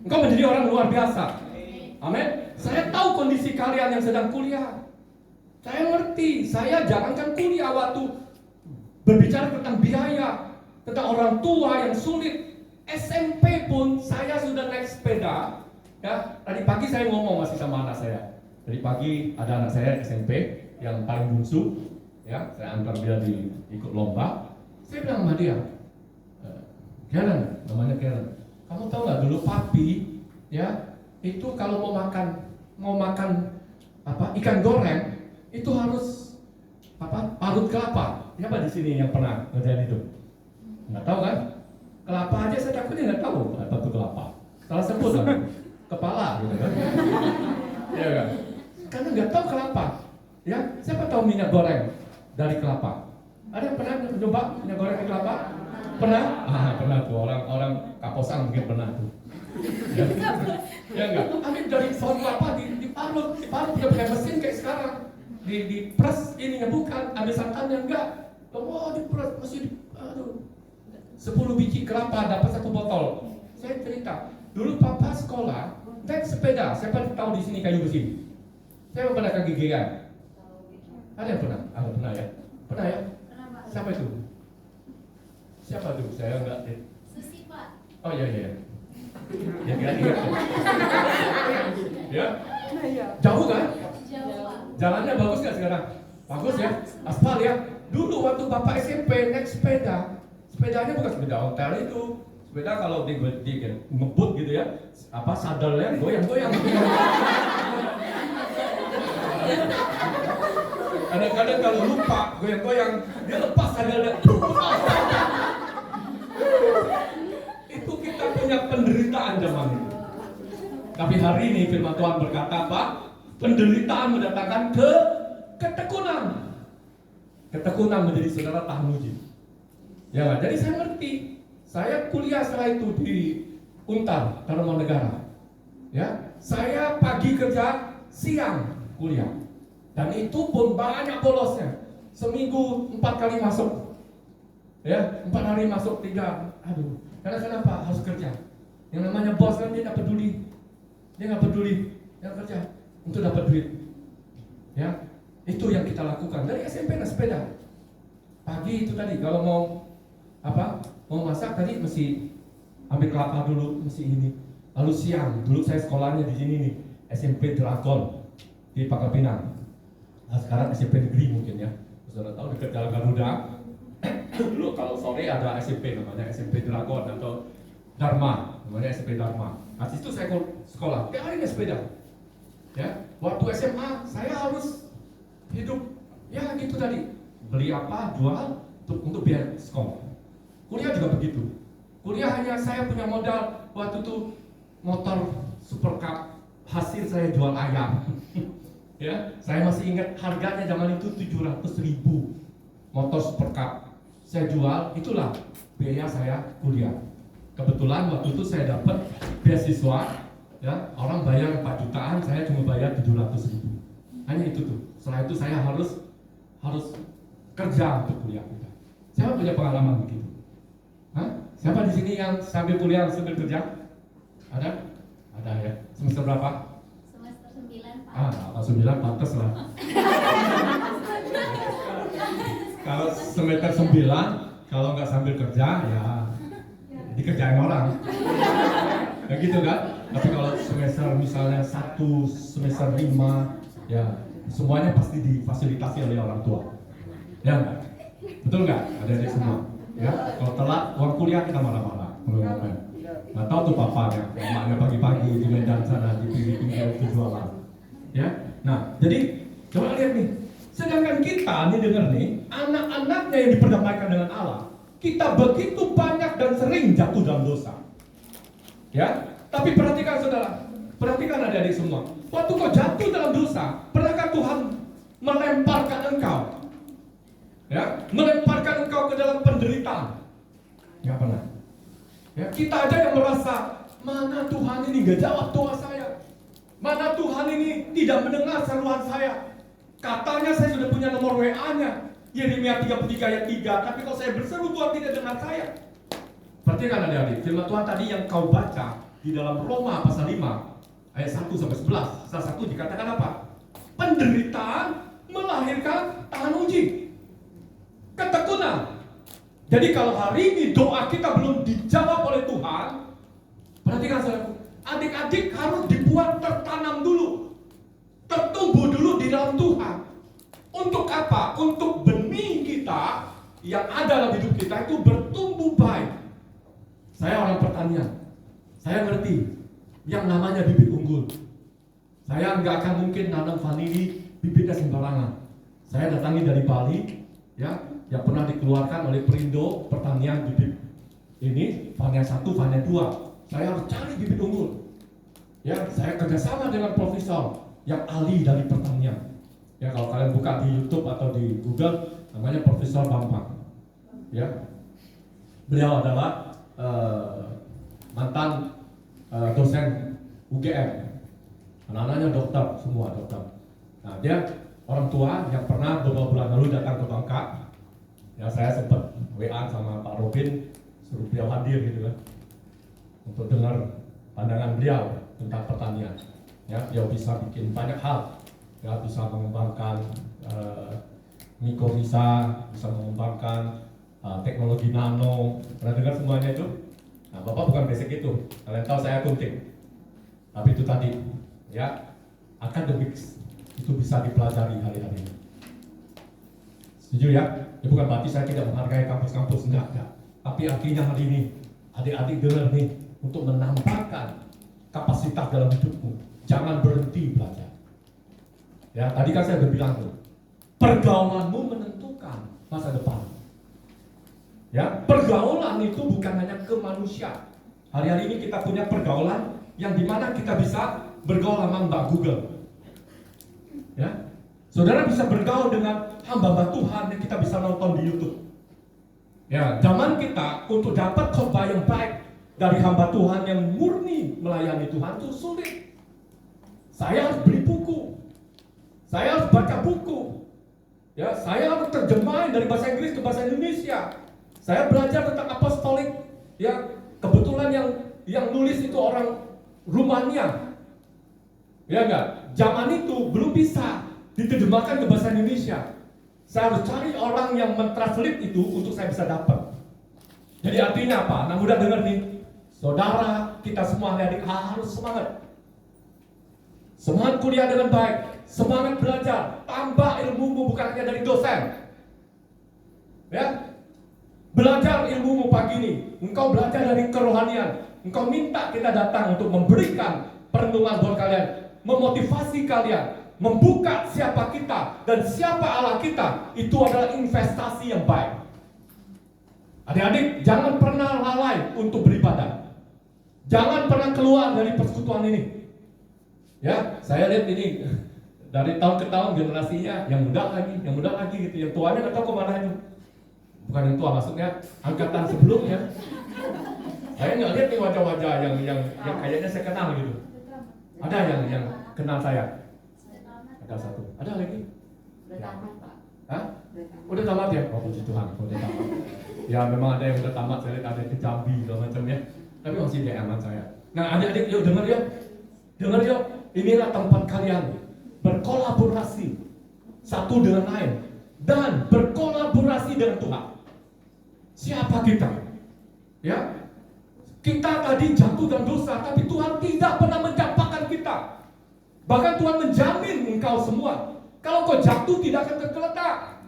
Engkau menjadi orang luar biasa. Amin. Saya tahu kondisi kalian yang sedang kuliah. Saya ngerti. Saya jangankan kuliah, waktu berbicara tentang biaya, tentang orang tua yang sulit. SMP pun saya sudah naik sepeda. Ya, tadi pagi saya ngomong masih sama anak saya. Tadi pagi ada anak saya SMP yang paling bungsu. Ya, saya antar dia ikut lomba. Saya bilang sama dia, Karen, namanya Karen. Kamu tahu nggak dulu papi, ya itu kalau mau makan ikan goreng itu harus parut kelapa. Siapa di sini yang pernah ngerjain itu? Nggak tahu kan? Kelapa aja saya takutnya nggak tahu apa itu kelapa. Salah sebut kan? Kepala gitu kan? Iya kan? Karena nggak tahu kelapa. Ya, siapa tahu minyak goreng dari kelapa? Ada yang pernah coba minyak goreng dari kelapa? Pernah? Pernah tuh, orang kaposan mungkin pernah tuh. Ya enggak? Ambil dari pohon kelapa diparut udah pakai mesin kayak sekarang. Di press ininya bukan, ambil santannya enggak. Di press masih 10 biji kelapa dapat 1 botol. Saya cerita, dulu papa sekolah naik sepeda. Siapa tahu di sini kayu besi? Saya pernah ke gigian. Ada yang pernah? Pernah ya? Pernah ya? Siapa itu? Siapa tuh? Saya enggak. Susi Pak. Oh iya. Ya kira-kira. Ya. Jauh kan? Jauh Pak. Jalannya bagus nggak sekarang? Bagus ya. Aspal ya. Dulu waktu bapak SMP naik sepeda, sepedanya bukan sepeda ontel itu. Sepeda kalau di ngebut gitu ya, sadelnya goyang-goyang. Kadang-kadang kalau lupa goyang-goyang, dia lepas sadelnya. Itu kita punya penderitaan zaman itu. Tapi hari ini firman Tuhan berkata apa? Penderitaan mendatangkan ketekunan. Ketekunan menjadi saudara tahan uji. Ya kan? Jadi saya ngerti. Saya kuliah setelah itu di Untar, Tarumanegara. Ya, saya pagi kerja, siang kuliah. Dan itu pun banyak bolosnya. Seminggu 4 kali masuk. Ya, 4 hari masuk 3. Aduh. Karena kenapa? Harus kerja. Yang namanya bos kan dia nggak peduli. Dia nggak peduli. Dia kerja untuk dapat duit. Ya, itu yang kita lakukan dari SMP naik sepeda. Pagi itu tadi kalau mau masak tadi mesti ambil kelapa dulu, mesti ini. Lalu siang, dulu saya sekolahnya di sini nih, SMP Dragon di Pangkal Pinang. Nah, sekarang SMP Negeri mungkin ya. Saudara tahu dekat Jalan Garuda. Dulu kalau sore ada SMP namanya SMP Dragon atau Dharma, namanya SMP Dharma. Nah, situ saya sekolah. Tiap hari naik sepeda. Ya, waktu SMA saya harus hidup ya gitu tadi. Beli apa, jual untuk biaya sekolah. Kuliah juga begitu. Kuliah hanya saya punya modal waktu itu motor Super Cup, hasil saya jual ayam. Ya, saya masih ingat harganya zaman itu 700.000 motor Super Cup. Saya jual, itulah biaya saya kuliah. Kebetulan waktu itu saya dapat beasiswa, ya orang bayar 4 jutaan, saya cuma bayar 700.000. Hanya itu tuh. Setelah itu saya harus kerja untuk kuliah kita. Siapa punya pengalaman begitu? Siapa di sini yang sambil kuliah sambil kerja? Ada? Ada ya. Semester berapa? Semester 9 Pak. 9 pantas lah. Kalau semester 9 kalau nggak sambil kerja ya dikerjain orang. Ya gitu kan. Tapi kalau semester misalnya 1, semester 5, ya semuanya pasti difasilitasi oleh orang tua. Ya nggak? Betul nggak? Adik-adik semua. Ya, kalau telat uang kuliah kita marah-marah. Nggak tahu tuh papanya, mamanya pagi-pagi di Medan sana di pinggir itu jualan. Ya, nah jadi coba lihat nih. Sedangkan kita nih dengar nih, anak-anaknya yang diperdamaikan dengan Allah, kita begitu banyak dan sering jatuh dalam dosa. Ya, tapi perhatikan saudara, perhatikan adik-adik semua. Waktu kau jatuh dalam dosa, pernahkah Tuhan melemparkan engkau? Ya, melemparkan engkau ke dalam penderitaan? Nggak pernah. Ya, kita aja yang merasa, mana Tuhan ini gak jawab doa saya, mana Tuhan ini tidak mendengar seruan saya. Katanya saya sudah punya nomor WA-nya, Yeremia 33 ayat 3, tapi kalau saya berseru Tuhan tidak dengar saya. Perhatikan adik-adik, firman Tuhan tadi yang kau baca di dalam Roma pasal 5 ayat 1 sampai 11, salah satu dikatakan apa? Penderitaan melahirkan tahan uji, ketekunan. Jadi kalau hari ini doa kita belum dijawab oleh Tuhan, perhatikan saudara, adik-adik harus dibuat tertanam dulu, tertumbuh dulu di dalam Tuhan. Untuk apa? Untuk benih kita yang ada dalam hidup kita itu bertumbuh baik. Saya orang pertanian, saya ngerti yang namanya bibit unggul. Saya nggak akan mungkin nanam vanili bibitnya sembarangan. Saya datangi dari Bali, ya, yang pernah dikeluarkan oleh Perindo Pertanian bibit. Ini Vania 1, Vania 2. Saya harus cari bibit unggul. Ya, saya kerjasama dengan profesor yang ahli dari pertanian. Ya, kalau kalian buka di YouTube atau di Google, namanya Profesor Bambang. Ya, beliau adalah mantan dosen UGM. Anak-anaknya dokter, semua dokter. Nah, dia orang tua yang pernah beberapa bulan lalu datang ke Bangka. Ya, saya sempat WA sama Pak Robin, suruh beliau hadir gitu kan, untuk dengar pandangan beliau tentang pertanian. Ya, beliau bisa bikin banyak hal, ya, bisa mengembangkan mikrorhiza, bisa mengembangkan teknologi nano. Pernah dengar semuanya itu? Nah, Bapak bukan basic itu. Kalian tahu saya akunting. Tapi itu tadi, ya, akademik itu bisa dipelajari hari-hari ini. Setuju ya? Ya bukan berarti saya tidak menghargai kampus-kampus, enggak. Tapi artinya hari ini, adik-adik dengar nih, untuk menambahkan kapasitas dalam hidupmu, jangan berhenti belajar. Ya, tadi kan saya udah bilang tuh, pergaulanmu menentukan masa depan. Ya, pergaulan itu bukan hanya ke manusia. Hari-hari ini kita punya pergaulan yang dimana kita bisa bergaul sama Mbak Google. Ya, saudara bisa bergaul dengan hamba-hamba Tuhan yang kita bisa nonton di YouTube. Ya, zaman kita untuk dapat khotbah yang baik dari hamba Tuhan yang murni melayani Tuhan itu sulit. Saya harus beli buku, saya harus baca buku. Ya, saya harus terjemahin dari bahasa Inggris ke bahasa Indonesia. Saya belajar tentang apostolik. Ya, kebetulan yang nulis itu orang Rumania. Ya enggak? Zaman itu belum bisa diterjemahkan ke bahasa Indonesia. Saya harus cari orang yang mentranslate itu untuk saya bisa dapat. Jadi artinya apa? Nah, mudah dengar nih. Saudara, kita semua adik harus semangat. Semangat kuliah dengan baik, semangat belajar, tambah ilmumu bukan hanya dari dosen. Ya. Belajar ilmumu pagi ini, engkau belajar dari kerohanian. Engkau minta kita datang untuk memberikan perenungan buat kalian, memotivasi kalian, membuka siapa kita dan siapa Allah kita. Itu adalah investasi yang baik. Adik-adik, jangan pernah lalai untuk beribadah. Jangan pernah keluar dari persekutuan ini. Ya, saya lihat ini dari tahun ke tahun generasinya yang muda lagi gitu. Yang tuanya nggak tahu kemana itu. Bukan yang tua, maksudnya angkatan sebelumnya. Saya nggak lihat nih wajah-wajah yang kayaknya saya kenal gitu. Ada yang kenal saya? Ada satu. Ada lagi? Udah tamat, Pak. Hah? Udah tamat ya? Oh, puji Tuhan, udah tamat. Ya memang ada yang udah tamat, saya lihat ada yang ke Jambi segala macam ya. Tapi masih di aman saya. Nah, adik-adik yuk dengar yuk. Dengar yuk. Inilah tempat kalian berkolaborasi satu dengan lain dan berkolaborasi dengan Tuhan. Siapa kita? Ya. Kita tadi jatuh dalam dosa, tapi Tuhan tidak pernah mencampakkan kita. Bahkan Tuhan menjamin engkau semua. Kalau kau jatuh tidak akan tergeletak.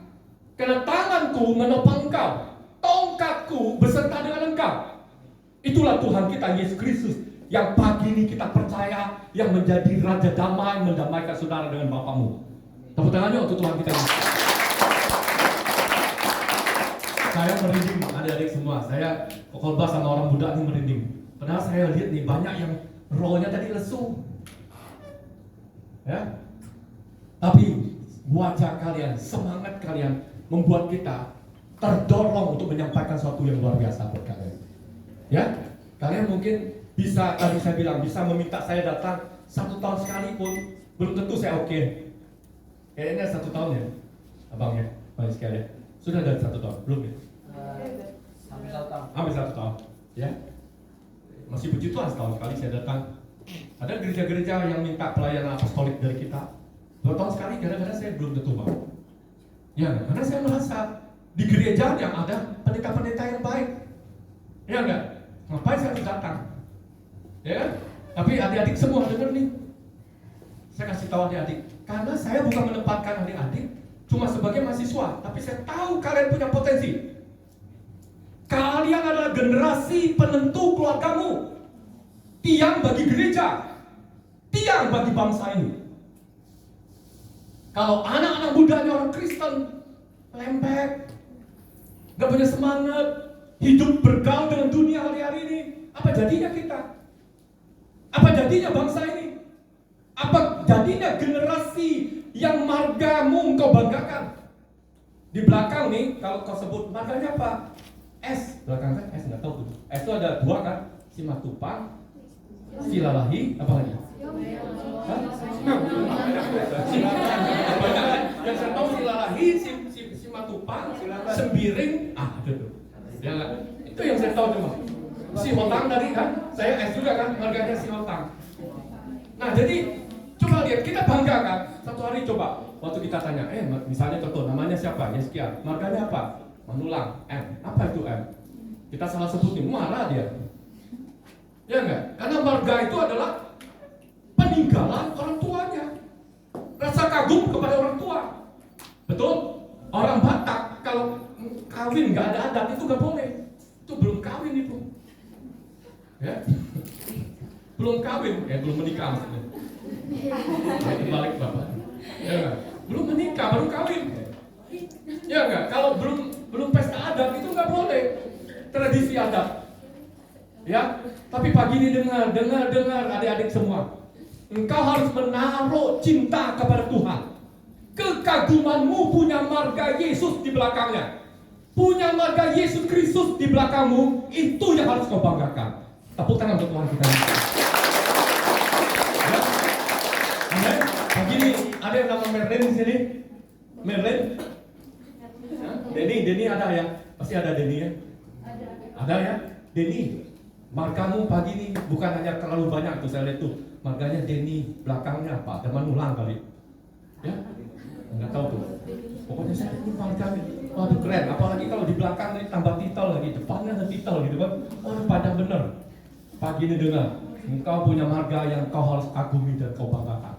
Karena tanganku menopang engkau, tongkatku beserta dengan engkau. Itulah Tuhan kita Yesus Kristus yang pagi ini kita percaya, yang menjadi Raja Damai, mendamaikan saudara dengan Bapamu. Tepuk tangannya untuk Tuhan kita. Saya merinding, adik-adik semua. Saya khotbah sama orang muda ini merinding. Padahal saya lihat nih banyak yang rohnya tadi lesu. Ya. Tapi wajah kalian, semangat kalian membuat kita terdorong untuk menyampaikan sesuatu yang luar biasa buat kalian. Ya, kalian mungkin bisa, tadi saya bilang, bisa meminta saya datang 1 tahun sekali pun, belum tentu saya oke. Kayaknya 1 tahun ya, abang ya, banyak sekali ya. Sudah dari 1 tahun, belum ya? Hampir 1 tahun. Hampir 1 tahun, ya. Masih puji Tuhan, setahun sekali saya datang. Ada gereja-gereja yang minta pelayanan apostolik dari kita 2 tahun sekali, kadang-kadang saya belum tentu mau. Ya, karena saya merasa di gereja yang ada pendeta-pendeta yang baik. Ya enggak? Ngapain saya harus datang? Ya kan? Tapi adik-adik semua dengar nih. Saya kasih tahu adik-adik, karena saya bukan menempatkan adik-adik cuma sebagai mahasiswa, tapi saya tahu kalian punya potensi. Kalian adalah generasi penentu keluargamu. Tiang bagi gereja, tiang bagi bangsa ini. Kalau anak-anak mudanya orang Kristen lembek, gak punya semangat, hidup bergaul dengan dunia hari-hari ini, apa jadinya kita? Apa jadinya bangsa ini? Apa jadinya generasi yang margamu engkau banggakan? Di belakang nih, kalau kau sebut marganya apa? S, belakang kan S, nggak tahu tuh. S itu ada 2 kan? Simatupang, Silalahi, apa lagi? Hah? Yang saya tahu Silalahi, Simatupang, Sembiring, ada tuh. Ya nggak? Itu yang saya tahu cuma. Si Hotang tadi kan, saya S juga kan, marganya si Hotang. Nah jadi, coba lihat, kita bangga kan? Satu hari coba, waktu kita tanya, misalnya contoh, namanya siapa? Ya sekian, marganya apa? Manulang, M. Apa itu M? Kita salah sebutin, marah dia. Ya enggak? Karena marga itu adalah peninggalan orang tuanya. Rasa kagum kepada orang tua. Betul? Orang Batak kalau kawin nggak ada adat itu nggak boleh. Itu belum kawin itu. Ya? Belum kawin, belum menikah maksudnya. Balik bapak. Ya enggak? Belum menikah baru kawin. Ya enggak? Kalau belum pesta adat itu nggak boleh. Tradisi adat. Ya, tapi pagi ini dengar adik-adik semua. Engkau harus menaruh cinta kepada Tuhan. Kekagumanmu punya marga Yesus di belakangnya. Punya marga Yesus Kristus di belakangmu, itu yang harus kau banggakan. Tepuk tangan untuk Tuhan kita. Ya. Amin. Pagi ini ada yang nama Merlin di sini. Merlin. Ya. Denny ada ya? Pasti ada Denny ya? Ada ya? Denny. Margamu pagi ini bukan hanya terlalu banyak tuh, saya lihat tuh marganya Denny, belakangnya apa? Ada Manulang kali, ya? Nggak tahu tuh. Pokoknya saya lihat ini marganya, waduh keren. Apalagi kalau di belakang ini tambah titel lagi, depannya ada titel gitu kan? Waduh padahal bener. Pagi ini dengar, engkau punya marga yang kau harus kagumi dan kau banggakan.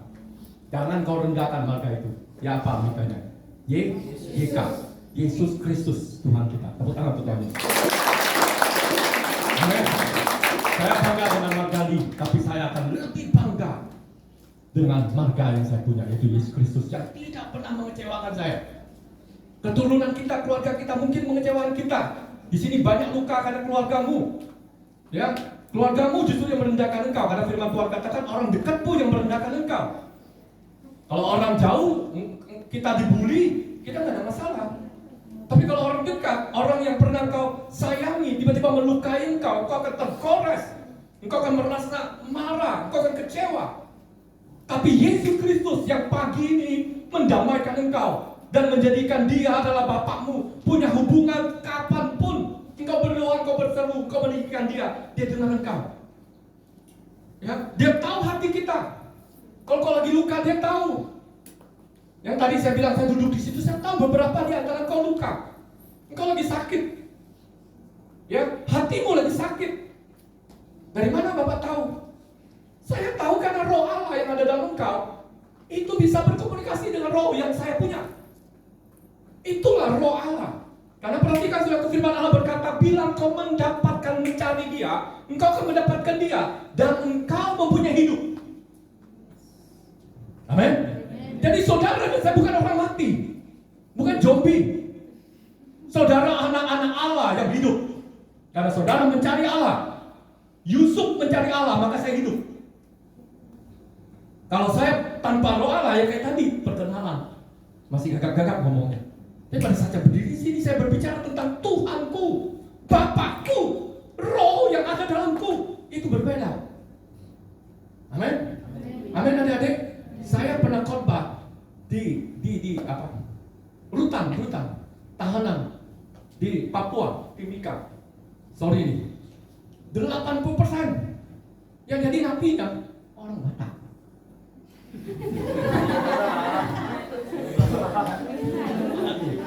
Jangan kau rendahkan marga itu. Ya apa marganya? YK, Yesus Kristus Tuhan kita. Tepuk tangan untuk Tuhan. Amin. Saya bangga dengan marga ini, tapi saya akan lebih bangga dengan marga yang saya punya, yaitu Yesus Kristus yang tidak pernah mengecewakan saya. Keturunan kita, keluarga kita mungkin mengecewakan kita. Di sini banyak luka karena keluargamu. Ya, keluargamu justru yang merendahkan engkau, karena firman Tuhan katakan orang dekatmu yang merendahkan engkau. Kalau orang jauh, kita dibully, kita nggak ada masalah. Tapi kalau orang dekat, orang yang pernah kau sayangi, tiba-tiba melukai engkau akan tergores, engkau akan merasa marah, engkau akan kecewa. Tapi Yesus Kristus yang pagi ini mendamaikan engkau dan menjadikan Dia adalah Bapakmu, punya hubungan kapanpun engkau berdoa, engkau berseru, engkau meninggikan Dia dengar engkau. Ya, Dia tahu hati kita. Kalau kau lagi luka, Dia tahu. Yang tadi saya bilang, saya duduk di situ, saya tahu beberapa di antara kau luka. Engkau lagi sakit. Ya, hatimu lagi sakit. Dari mana Bapak tahu? Saya tahu karena roh Allah yang ada dalam engkau itu bisa berkomunikasi dengan roh yang saya punya. Itulah roh Allah. Karena perhatikan sudah firman Allah berkata, bila engkau mendapatkan mencari dia, engkau akan mendapatkan dia, dan engkau mempunyai hidup. Amin. Jadi saudara dan saya bukan orang mati, bukan zombie. Saudara anak-anak Allah yang hidup. Karena saudara mencari Allah. Yusuf mencari Allah, maka saya hidup. Kalau saya tanpa roh Allah, ya kayak tadi, perkenalan. Masih gagap-gagap ngomongnya. Tapi pada saat saya berdiri di sini, saya berbicara tentang Tuhanku, Bapakku, roh yang ada dalamku. Itu berbeda. Amin. Amin adik-adik. Saya pernah khotbah di apa? Rutan, tahanan di Papua, Timika. Sorry nih. 80% yang jadi napi kan orang Batak.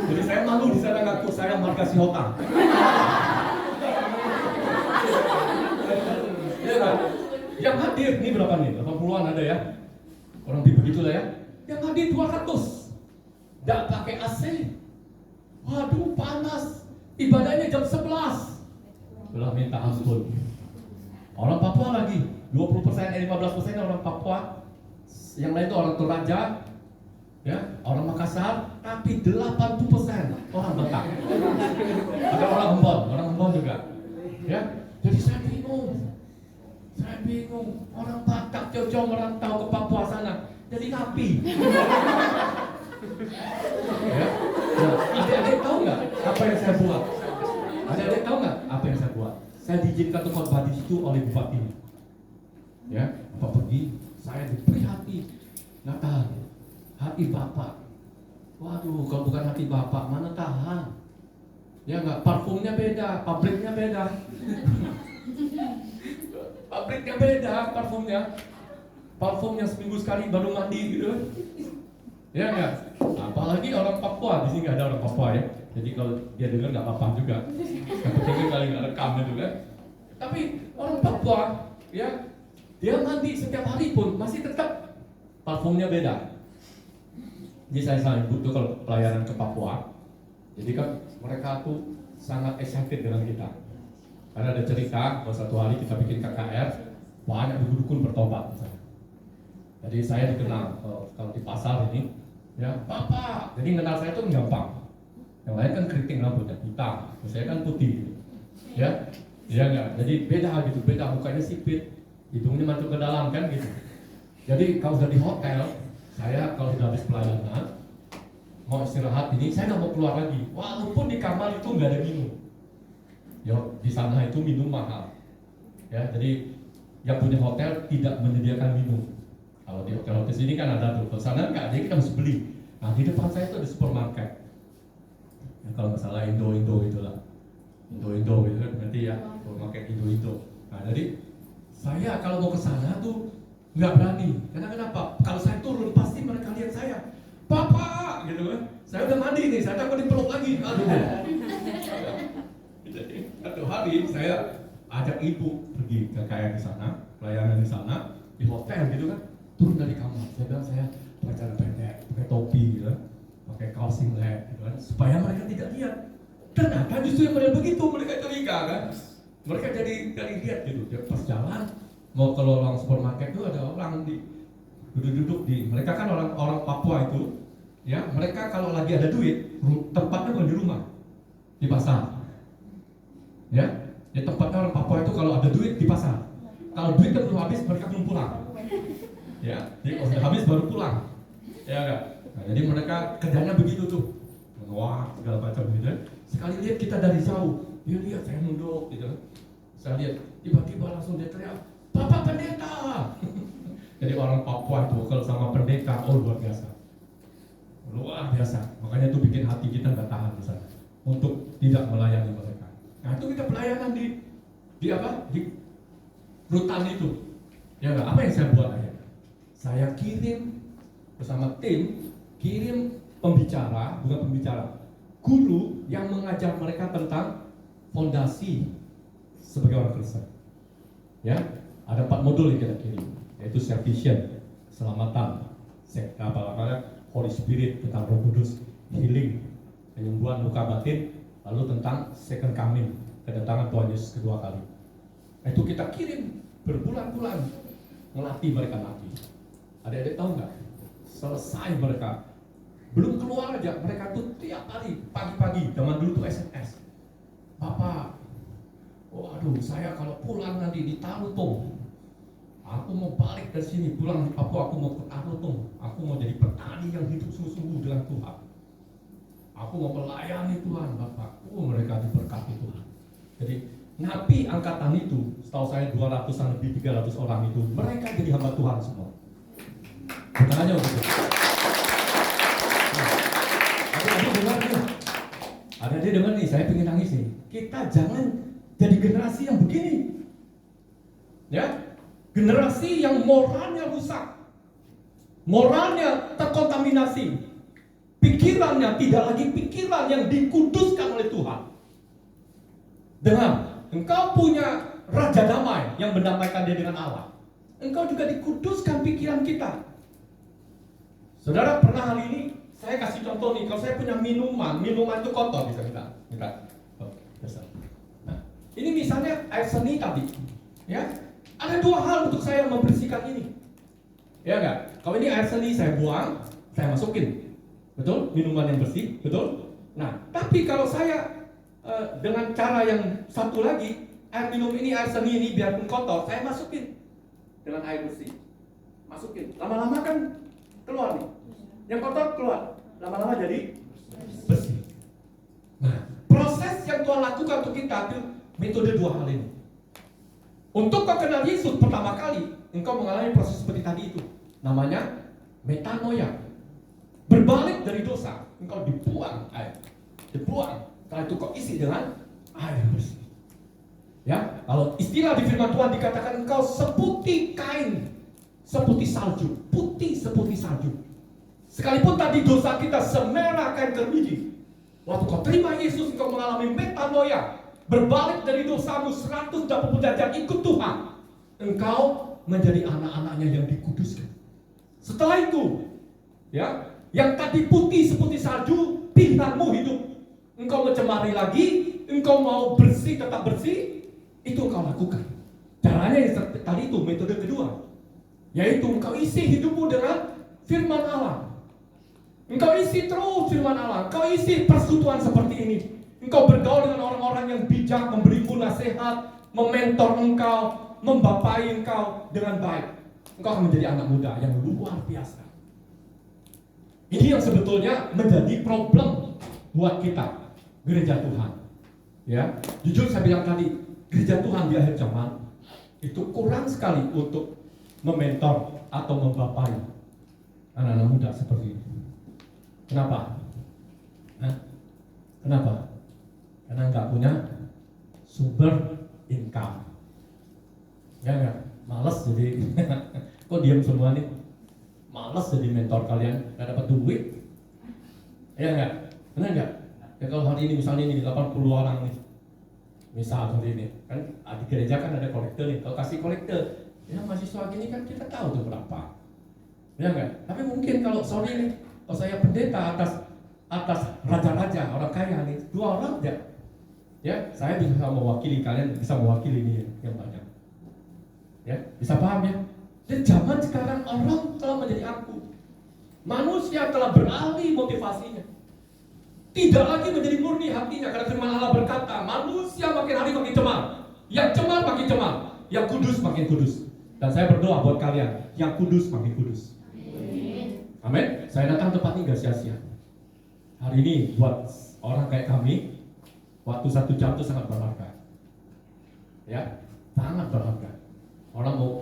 Jadi saya malu di sana ngaku saya marga Sihotang. Ya kan? Yang hadir nih berapa nih? 80-an ada ya. Orang begitulah ya. Yang hadir 200. Enggak pakai AC. Waduh, panas. Ibadahnya jam 11. Belah minta ampun. Orang Papua lagi 20%, 15% orang Papua. Yang lain itu orang Toraja, ya, orang Makassar, tapi 80% orang Batak. Ada orang Embon juga. Ya, jadi saya bingung. Orang Batak jauh-jauh merantau ke Papua sana, jadi napi. Ya, adik-adik tahu nggak apa yang saya buat? Adik-adik tahu nggak apa yang saya buat? Saya diizinkan untuk khotbah di situ oleh bupati. Ya, Bapak pergi, saya diberi hati. Nggak tahan, hati Bapak. Waduh, kalau bukan hati Bapak, mana tahan? Ya nggak, parfumnya beda, pabriknya beda. Pabriknya beda, parfumnya. Parfumnya seminggu sekali baru mandi gitu. Ya nggak? Apalagi orang Papua, di sini nggak ada orang Papua ya. Jadi kalau dia dengar nggak apa-apa juga. Yang penting kali nggak rekam itu kan. Tapi orang Papua, ya, dia mandi setiap hari pun masih tetap parfumnya beda. Jadi saya sambut tuh kalau pelayanan ke Papua. Jadi kan mereka tuh sangat excited dengan kita. Karena ada cerita bahwa satu hari kita bikin KKR, banyak dukun bertobat misalnya. Jadi saya dikenal kalau di pasar ini, ya Bapak. Jadi kenal saya tuh gampang. Yang lain kan keriting rambutnya hitam, saya kan putih, ya, enggak. Jadi beda gitu, beda mukanya sipit, hidungnya masuk ke dalam kan gitu. Jadi kalau sudah di hotel, saya kalau sudah habis pelayanan, mau istirahat ini, saya nggak mau keluar lagi. Walaupun di kamar itu nggak ada minum, ya di sana itu minum mahal, ya. Jadi yang punya hotel tidak menyediakan minum. Kalau di hotel-hotel sini kan ada tuh, di sana nggak, jadi kita harus beli. Nah di depan saya itu ada supermarket. Ya, kalau nggak salah Indo itulah, Indo gitu kan, berarti ya pakai Indo. Nah jadi saya kalau mau ke sana tuh nggak berani, karena kenapa? Kalau saya turun pasti mereka lihat saya, Bapak, gitu kan. Saya udah mandi nih, saya takut dipeluk lagi. Aduh. Jadi satu hari saya ajak ibu pergi ke KKR di sana, pelayanan di sana, di hotel gitu kan, turun dari kamar. Saya bilang saya pakai celana pendek, pakai topi gitu kan. Pakai kaos singlet gitu kan, supaya mereka tidak lihat. Ternyata justru yang model begitu mereka curiga kan. Mereka jadi lihat gitu. Dia pas jalan mau ke lorong supermarket itu ada orang di duduk di. Mereka kan orang Papua itu, ya. Mereka kalau lagi ada duit, tempatnya bukan di rumah, di pasar. Ya, tempatnya orang Papua itu kalau ada duit di pasar. Kalau duitnya belum habis mereka belum pulang. Ya, jadi kalau sudah habis baru pulang. Ya enggak? Nah, jadi mereka kerjanya begitu tuh, wah segala macam gitu. Sekali lihat kita dari jauh, dia lihat saya nunduk gitu. Saya lihat tiba-tiba langsung dia teriak, Bapak pendeta. Jadi orang Papua itu kalau sama pendeta, luar biasa. Makanya itu bikin hati kita nggak tahan di sana untuk tidak melayani mereka. Nah itu kita pelayanan di apa? Di rutan itu. Ya nggak? Apa yang saya buat aja? Saya kirim bersama tim. Kirim bukan pembicara, guru yang mengajar mereka tentang fondasi sebagai orang Kristen. Ya, ada 4 modul yang kita kirim, yaitu salvation, keselamatan, Holy Spirit tentang Roh Kudus, healing, penyembuhan luka batin, lalu tentang second coming, kedatangan Tuhan Yesus kedua kali. Itu kita kirim berbulan-bulan, melatih mereka lagi. Adik-adik tahu nggak? Selesai mereka, belum keluar aja, mereka tuh tiap hari pagi-pagi, zaman dulu tuh SMS. Bapak, waduh, saya kalau pulang nanti di Tarutung, aku mau balik dari sini, pulang di Papua, aku mau ke Tarutung, aku mau jadi petani yang hidup sungguh-sungguh dengan Tuhan. Aku mau melayani Tuhan, Bapak. Mereka diberkati Tuhan. Jadi nabi angkatan itu, setahu saya 200-an lebih 300 orang itu, mereka jadi hamba Tuhan semua. Bukan hanya untuk itu. Adik-adik dengar nih. Adik-adik dengar nih, saya pengen nangis nih. Kita jangan jadi generasi yang begini. Ya, generasi yang moralnya rusak. Moralnya terkontaminasi. Pikirannya tidak lagi pikiran yang dikuduskan oleh Tuhan. Dengan engkau punya Raja Damai yang mendamaikan dia dengan Allah, engkau juga dikuduskan pikiran kita. Saudara, pernah hari ini saya kasih contoh nih, kalau saya punya minuman itu kotor, bisa kita. Oh, nah, ini misalnya air seni tadi, ya. Ada 2 hal untuk saya membersihkan ini. Ya enggak? Kalau ini air seni saya buang, saya masukin. Betul? Minuman yang bersih, betul? Nah, tapi kalau saya dengan cara yang satu lagi, air minum ini, air seni ini biarpun kotor, saya masukin dengan air bersih. Masukin. Lama-lama kan keluar nih. Yang kotor keluar. Lama-lama jadi bersih. Nah, proses yang Tuhan lakukan untuk kita itu metode 2 hal ini. Untuk kau kenal Yesus pertama kali, engkau mengalami proses seperti tadi itu. Namanya metanoia. Berbalik dari dosa, engkau dibuang air. Dibuang. Setelah itu kau isi dengan air bersih. Ya, kalau istilah di firman Tuhan dikatakan engkau seputih kain, seputih salju, putih seputih salju. Sekalipun tadi dosa kita semerah kain keruji, waktu kau terima Yesus, engkau mengalami metanoia, berbalik dari dosamu 180 derajat ikut Tuhan, engkau menjadi anak-anaknya yang dikuduskan. Setelah itu, ya, yang tadi putih seputih salju, pilihanmu hidup. Engkau mencemari lagi, engkau mau bersih tetap bersih, itu engkau lakukan. Caranya yang tadi itu, metode kedua, yaitu engkau isi hidupmu dengan firman Allah. Engkau isi terus firman Allah, engkau isi persekutuan seperti ini. Engkau bergaul dengan orang-orang yang bijak, memberimu nasihat, mementor engkau, membapai engkau dengan baik. Engkau akan menjadi anak muda yang luar biasa. Ini yang sebetulnya menjadi problem buat kita, gereja Tuhan. Ya, jujur saya bilang tadi, gereja Tuhan di akhir zaman itu kurang sekali untuk mementor atau membapai anak-anak muda seperti ini. Kenapa? Kenapa? Karena nggak punya sumber income. Ya nggak? Males jadi, kok diam semua nih? Males jadi mentor kalian, nggak dapat duit. Ya nggak? Benar nggak? Ya kalau hari ini misalnya ini 80 orang nih, misal seperti ini, kan di gereja kan ada kolektor nih. Kalau kasih kolektor, ya mahasiswa gini kan kita tahu tuh berapa. Ya nggak? Tapi mungkin kalau sorry nih, kalau saya pendeta atas raja-raja orang kaya nih, 2 orang aja. Ya, saya bisa mewakili, kalian bisa mewakili ini yang banyak. Ya, bisa paham ya? Dan zaman sekarang orang telah menjadi angkuh. Manusia telah beralih motivasinya. Tidak lagi menjadi murni hatinya, karena firman Allah berkata, manusia makin hari makin cemar. Yang cemar makin cemar, yang kudus makin kudus. Dan saya berdoa buat kalian, yang kudus makin kudus. Amin. Saya datang tempat ini gak sia-sia. Hari ini buat orang kayak kami, waktu 1 jam itu sangat berharga. Ya, sangat berharga. Orang mau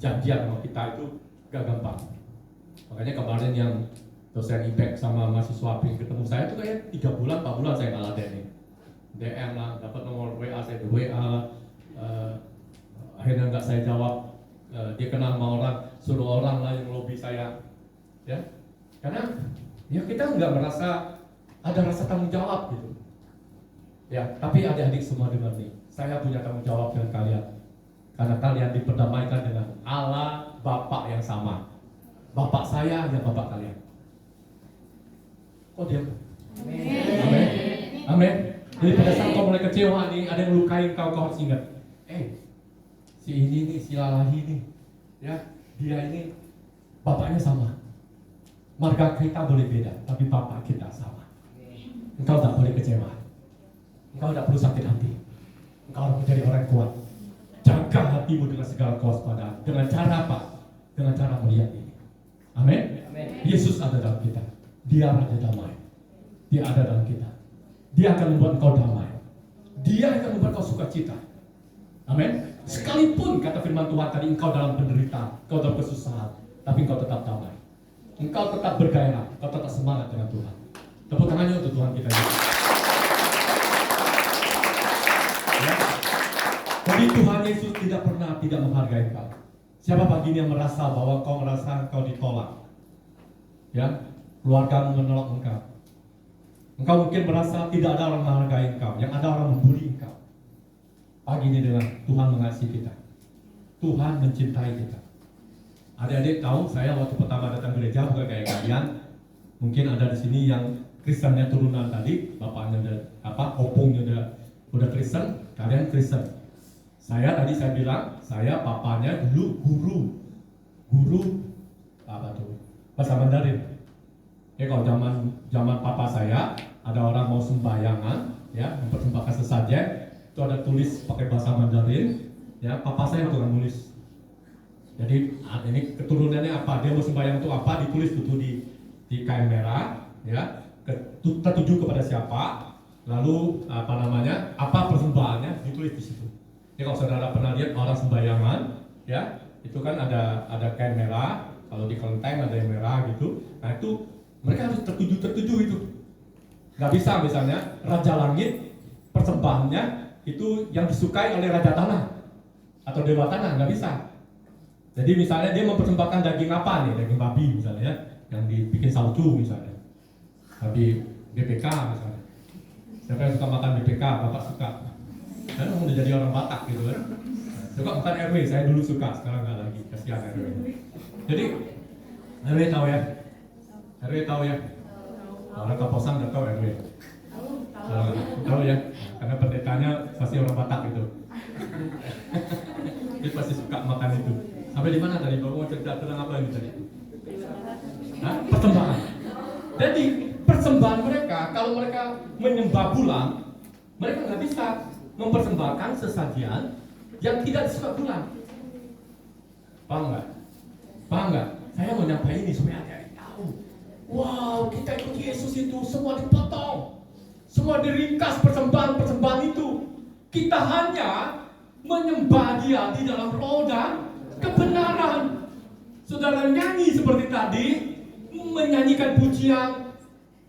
janjian sama kita itu gak gampang. Makanya kemarin yang dosen IPEK sama mahasiswa API ketemu saya itu kayak 3 bulan, 4 bulan saya ngalah DM lah, dapat nomor WA, saya di WA, akhirnya nggak saya jawab, dia kenal sama orang, suruh orang lah yang lobby saya, ya, karena ya kita nggak merasa ada rasa tanggung jawab gitu, ya, tapi adik-adik semua dengar nih, saya punya tanggung jawab dengan kalian, Karena kalian diperdamaikan dengan Allah Bapa yang sama. Bapak saya ya Bapak kalian. Kok diam? Amin. Amin. Jadi pada saat kau mulai kecewa nih, ada yang lukain kau harus ingat. Si ini nih, si Lalahi nih, ya, dia ini bapaknya sama. Marga kita boleh beda, tapi bapak kita sama. Engkau tak boleh kecewa. Engkau tidak perlu sakit hati. Engkau harus menjadi orang kuat. Jaga hatimu dengan segala kewaspadaan. Dengan cara apa? Dengan cara melihat ini. Amin. Yesus ada dalam kita. Dia Raja damai. Dia ada dalam kita. Dia akan membuat engkau damai. Dia akan membuat engkau sukacita. Amin. Sekalipun kata firman Tuhan tadi engkau dalam penderitaan, engkau dalam kesusahan, tapi engkau tetap damai. Engkau tetap bergairah, engkau tetap semangat dengan Tuhan. Tepuk tangannya untuk Tuhan kita. Ya. Jadi Tuhan Yesus tidak pernah tidak menghargai engkau. Siapa pagi ini yang merasa bahwa kau merasa engkau ditolak? Ya, keluargamu menolak engkau. Engkau mungkin merasa tidak ada orang menghargai engkau, yang ada orang membuli engkau. Pagi ini dengan Tuhan mengasihi kita. Tuhan mencintai kita. Adik-adik tahu, saya waktu pertama datang gereja bukan kayak kalian. Mungkin ada di sini yang Kristennya turunan tadi, bapaknya udah opungnya udah Kristen, kalian Kristen. Saya bilang, saya papanya dulu guru apa tuh? Bahasa Mandarin. Ya kalau zaman papa saya ada orang mau sembahyangan, ya mempersembahkan sesajen, itu ada tulis pakai bahasa Mandarin, ya papa saya tukang nulis. Jadi ini keturunannya apa? Dia mau sembahyang untuk apa? Ditulis itu di kain merah, ya tertuju kepada siapa? Lalu apa persembahannya ditulis di situ. Ya kalau saudara pernah lihat orang sembahyangan, ya itu kan ada kain merah. Kalau di kelenteng ada yang merah gitu. Nah itu mereka harus tertuju itu. Gak bisa misalnya Raja Langit persembahannya itu yang disukai oleh Raja Tanah atau Dewa Tanah, gak bisa. Jadi misalnya dia mempersembahkan daging apa nih, daging babi misalnya, yang dibikin saucu misalnya, babi BPK misalnya. Siapa yang suka makan BPK, bapak suka. Kan udah jadi orang Batak gitu kan. Suka makan RW, saya dulu suka, sekarang nggak lagi, kasihan RW. Jadi RW tahu ya? RW tahu ya? Orang Kaposan nggak tahu RW. Tahu ya? Karena pendetanya pasti orang Batak gitu. Dia pasti suka makan itu. Sampai di mana tadi? Bapak mau cerita tentang apa ini tadi? Persembahan. Jadi persembahan mereka, kalau mereka menyembah bulan, mereka nggak bisa mempersembahkan sesajian yang tidak disuka bulan. Paham nggak? Paham nggak? Saya mau nyampaikan ini supaya adik-adik tahu. Wow, kita ikut Yesus itu semua dipotong, semua diringkas persembahan itu. Kita hanya menyembah Dia di dalam roh dan kebenaran. Saudara nyanyi seperti tadi, menyanyikan pujian,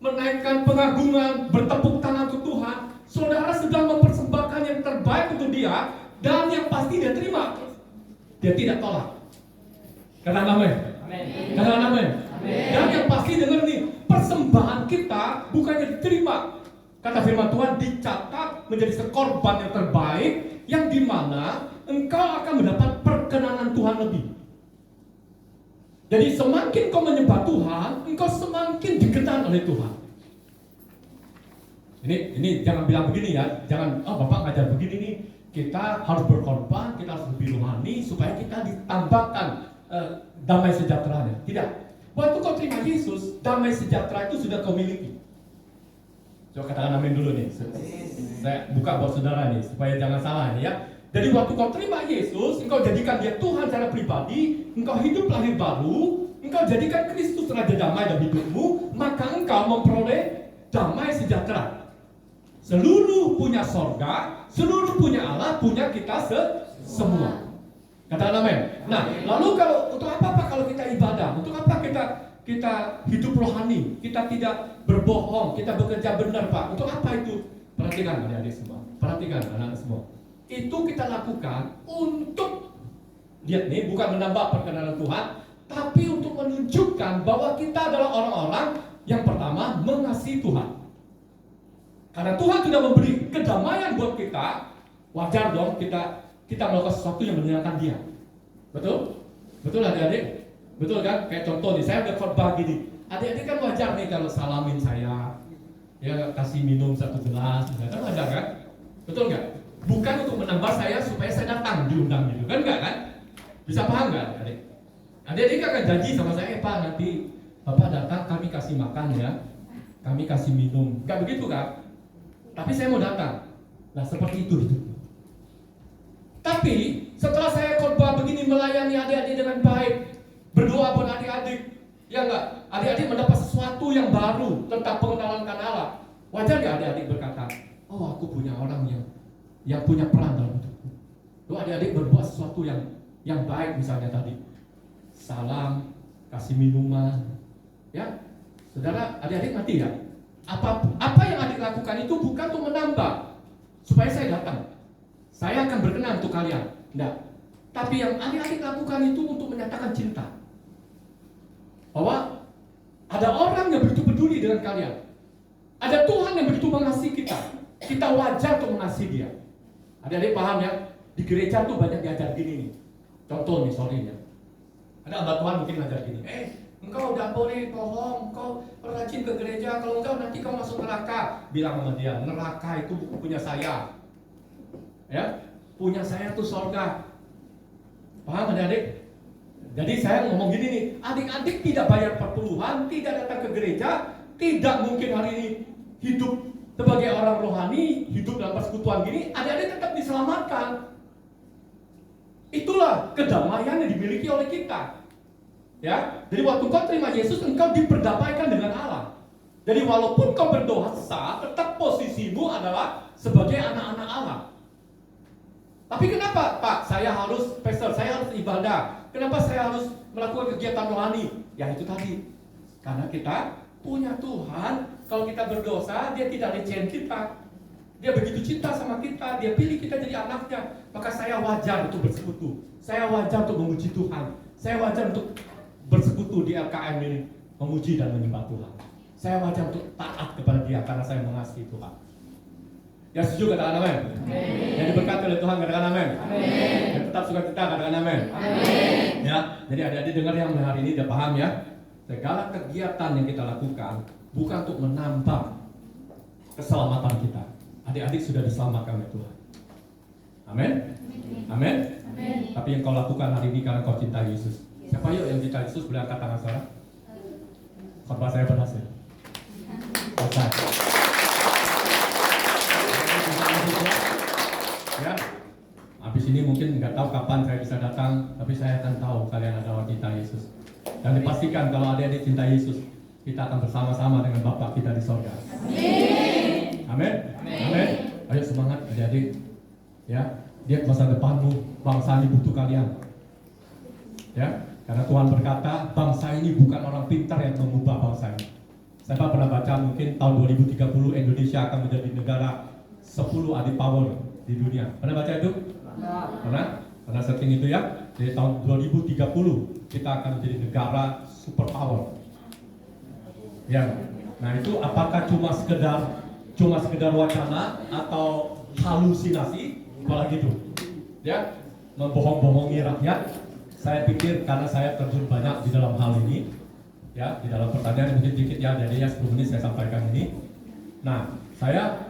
menaikkan pengagungan, bertepuk tangan untuk Tuhan. Saudara sedang mempersembahkan yang terbaik untuk Dia, dan yang pasti Dia terima. Dia tidak tolak. Katakan amin. Katakan amin. Dan yang pasti dengar nih, persembahan kita bukannya diterima. Kata firman Tuhan, dicatat menjadi sekorban yang terbaik, yang dimana engkau akan mendapat perkenanan Tuhan lebih. Jadi semakin kau menyembah Tuhan, engkau semakin dikenal oleh Tuhan. Ini jangan bilang begini ya, jangan Bapak ngajar begini nih, kita harus berkorban, kita harus lebih rohani supaya kita ditambahkan damai sejahteranya. Tidak. Waktu kau terima Yesus, damai sejahtera itu sudah kau miliki. Coba katakan amin dulu nih. Saya buka buat saudara nih supaya jangan salah nih ya. Jadi waktu kau terima Yesus, engkau jadikan Dia Tuhan secara pribadi, engkau hidup lahir baru, engkau jadikan Kristus Raja damai dalam hidupmu, maka engkau memperoleh damai sejahtera. Seluruh punya sorga, seluruh punya Allah, punya kita semua. Katakan amin. Nah, lalu kalau untuk apa kalau kita ibadah? Untuk apa kita hidup rohani? Kita tidak berbohong, kita bekerja benar, Pak. Untuk apa itu? Perhatikan adik-adik semua. Perhatikan anak-anak semua. Itu kita lakukan untuk, lihat nih, bukan menambah perkenanan Tuhan, tapi untuk menunjukkan bahwa kita adalah orang-orang yang pertama mengasihi Tuhan. Karena Tuhan sudah memberi kedamaian buat kita, wajar dong kita kita melakukan sesuatu yang menyenangkan dia. Betul? Betul adik-adik? Betul kan? Kayak contoh nih, saya udah khotbah gini. Adik-adik kan wajar nih kalau salamin saya, ya kasih minum 1 gelas, kan wajar kan? Betul nggak? Bukan untuk menambah saya supaya saya datang diundang gitu, kan nggak kan? Bisa paham nggak adik? Adik-adik akan janji sama saya, Pak nanti Bapak datang kami kasih makan ya, kami kasih minum, nggak begitu kan? Tapi saya mau datang. Nah seperti itu. Tapi setelah saya khotbah begini melayani adik-adik dengan baik, berdoa buat adik-adik, ya enggak? Adik-adik mendapat sesuatu yang baru tentang pengenalan akan Allah. Wajar nggak adik-adik berkata, oh aku punya orang yang punya peran dalam hidupku. Tuh adik-adik berbuat sesuatu yang baik misalnya tadi, salam, kasih minuman, ya. Saudara, adik-adik ngerti ya? Apa yang adik lakukan itu bukan untuk menambah supaya saya datang. Saya akan berkenan untuk kalian. Enggak. Tapi yang adik-adik lakukan itu untuk menyatakan cinta. Bahwa ada orang yang begitu peduli dengan kalian. Ada Tuhan yang begitu mengasihi kita. Kita wajar untuk mengasihi dia. Adik-adik paham ya? Di gereja tuh banyak diajar gini nih. Contoh nih, sorry ya. Ada hamba Tuhan mungkin ngajar gini. Engkau udah boleh bohong, engkau rajin ke gereja, kalau engkau nanti kau masuk neraka. Bilang sama dia, neraka itu buku punya saya. Ya, punya saya tuh sorga. Paham adik-adik? Jadi saya ngomong gini nih, adik-adik tidak bayar perpuluhan, tidak datang ke gereja, tidak mungkin hari ini hidup sebagai orang rohani, hidup dalam persekutuan gini, adik-adik tetap diselamatkan. Itulah kedamaian yang dimiliki oleh kita. Ya, jadi waktu kau terima Yesus, engkau diperdamaikan dengan Allah. Jadi walaupun kau berdosa, tetap posisimu adalah sebagai anak-anak Allah. Tapi kenapa, Pak? Saya harus pastor, saya harus ibadah. Kenapa saya harus melakukan kegiatan rohani? Ya itu tadi. Karena kita punya Tuhan. Kalau kita berdosa, dia tidak lecehkan kita. Dia begitu cinta sama kita, dia pilih kita jadi anaknya. Maka saya wajar untuk bersekutu. Saya wajar untuk memuji Tuhan. Saya wajar untuk bersekutu di LKM ini, memuji dan menyembah Tuhan. Saya wajar untuk taat kepada dia karena saya mengasihi Tuhan. Ya setuju katakan amin. Yang diberkati oleh Tuhan katakan amin. Yang tetap sukacita katakan amin. Ya, jadi adik-adik dengar yang hari ini udah paham ya. Segala kegiatan yang kita lakukan bukan untuk menambah keselamatan kita. Adik-adik sudah diselamatkan oleh Tuhan. Amin. Amin. Tapi yang kau lakukan hari ini karena kau cinta Yesus. Siapa yuk yang cinta Yesus boleh angkat tangan saudara? Khotbah saya berhasil. Selesai. Ya, habis ini mungkin nggak tahu kapan saya bisa datang, tapi saya akan tahu kalian adalah cinta Yesus. Dan dipastikan kalau adik-adik cinta Yesus, kita akan bersama-sama dengan Bapa kita di sorga. Amin. Amin. Ayo semangat adik-adik. Ya, lihat masa depanmu, bangsa ini butuh kalian. Ya, karena Tuhan berkata, bangsa ini bukan orang pintar yang mengubah bangsa ini. Saya pernah baca mungkin tahun 2030 Indonesia akan menjadi negara 10 adik power di dunia. Pernah baca itu? Pernah? Karena setting itu ya. Di tahun 2030 kita akan menjadi negara super power. Ya. Nah itu apakah cuma sekedar wacana atau halusinasi? Apalagi itu, ya, membohong-bohongi rakyat. Saya pikir karena saya terjun banyak di dalam hal ini, ya, di dalam pertanyaan mungkin dikit ya, jadi ya 10 menit saya sampaikan ini. Nah, saya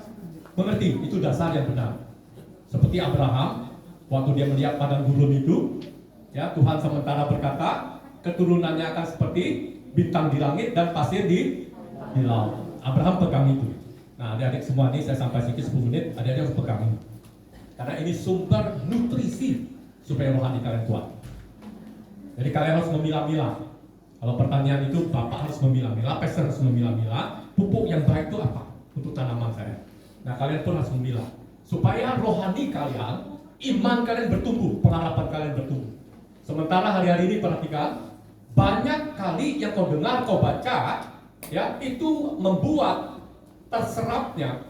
mengerti itu dasar yang benar. Seperti Abraham, waktu dia melihat padang gurun itu, ya, Tuhan sementara berkata, keturunannya akan seperti bintang di langit dan pasir di laut. Abraham pegang itu. Nah, adik-adik semua ini saya sampai sedikit 10 menit, adik-adik harus pegang ini. Karena ini sumber nutrisi supaya rohani kalian kuat. Jadi kalian harus memilah-milah. Kalau pertanyaan itu, Bapak harus memilah-milah, pastor harus memilah-milah. Pupuk yang baik itu apa untuk tanaman saya? Nah, kalian pun harus memilah. Supaya rohani kalian, iman kalian bertumbuh, pengharapan kalian bertumbuh. Sementara hari-hari ini perhatikan, banyak kali yang kau dengar, kau baca, ya, itu membuat terserapnya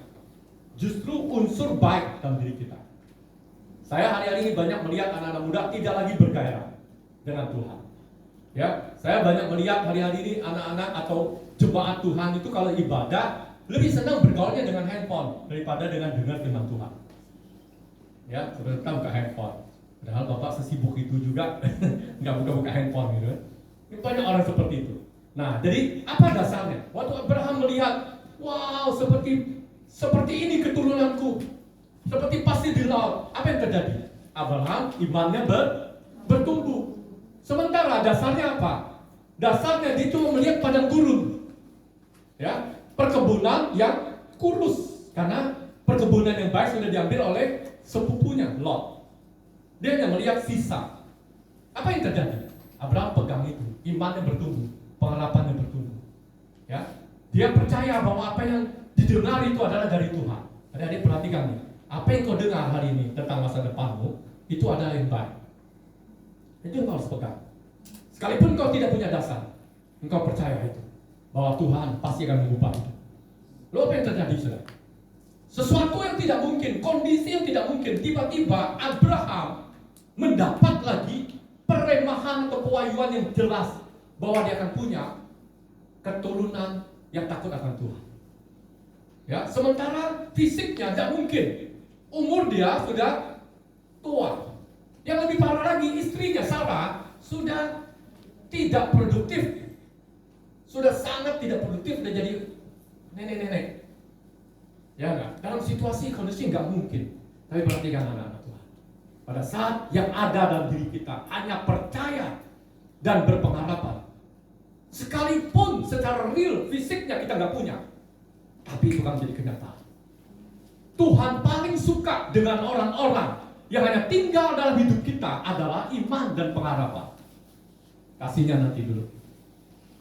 justru unsur baik dalam diri kita. Saya hari-hari ini banyak melihat anak-anak muda tidak lagi bergairah dengan Tuhan. Ya, saya banyak melihat hari-hari ini anak-anak atau jemaat Tuhan itu kalau ibadah lebih senang bergaulnya dengan handphone daripada dengan dengar firman Tuhan. Ya, saudara kita buka handphone. Padahal bapak sesibuk itu juga nggak buka-buka handphone gitu. Ini banyak orang seperti itu. Nah, jadi apa dasarnya? Waktu Abraham melihat, wow, seperti ini keturunanku, seperti pasti di laut. Apa yang terjadi? Abraham imannya bertumbuh. Sementara dasarnya apa? Dasarnya dia cuma melihat padang gurun, ya, perkebunan yang kurus, karena perkebunan yang baik sudah diambil oleh sepupunya Lot. Dia hanya melihat sisa. Apa yang terjadi? Abraham pegang itu, imannya bertumbuh, pengharapannya bertumbuh. Ya, dia percaya bahwa apa yang didengar itu adalah dari Tuhan. Adik-adik perhatikan nih, apa yang kau dengar hari ini tentang masa depanmu itu adalah yang baik. Itu yang kau harus pegang. Sekalipun kau tidak punya dasar, engkau percaya itu, bahwa Tuhan pasti akan mengubah itu. Lalu apa yang terjadi, saudara? Sesuatu yang tidak mungkin, kondisi yang tidak mungkin, tiba-tiba Abraham mendapat lagi peremahan atau pewahyuan yang jelas bahwa dia akan punya keturunan yang takut akan Tuhan. Ya, sementara fisiknya tidak mungkin. Umur dia sudah tua. Yang lebih parah lagi, istrinya Sarah sudah tidak produktif. Sudah sangat tidak produktif, sudah jadi nenek-nenek. Ya enggak? Dalam situasi kondisi enggak mungkin. Tapi perhatikan anak-anak Tuhan. Pada saat yang ada dalam diri kita hanya percaya dan berpengharapan. Sekalipun secara real fisiknya kita enggak punya, tapi itu akan menjadi kenyataan. Tuhan paling suka dengan orang-orang yang hanya tinggal dalam hidup kita adalah iman dan pengharapan. Kasihnya nanti dulu.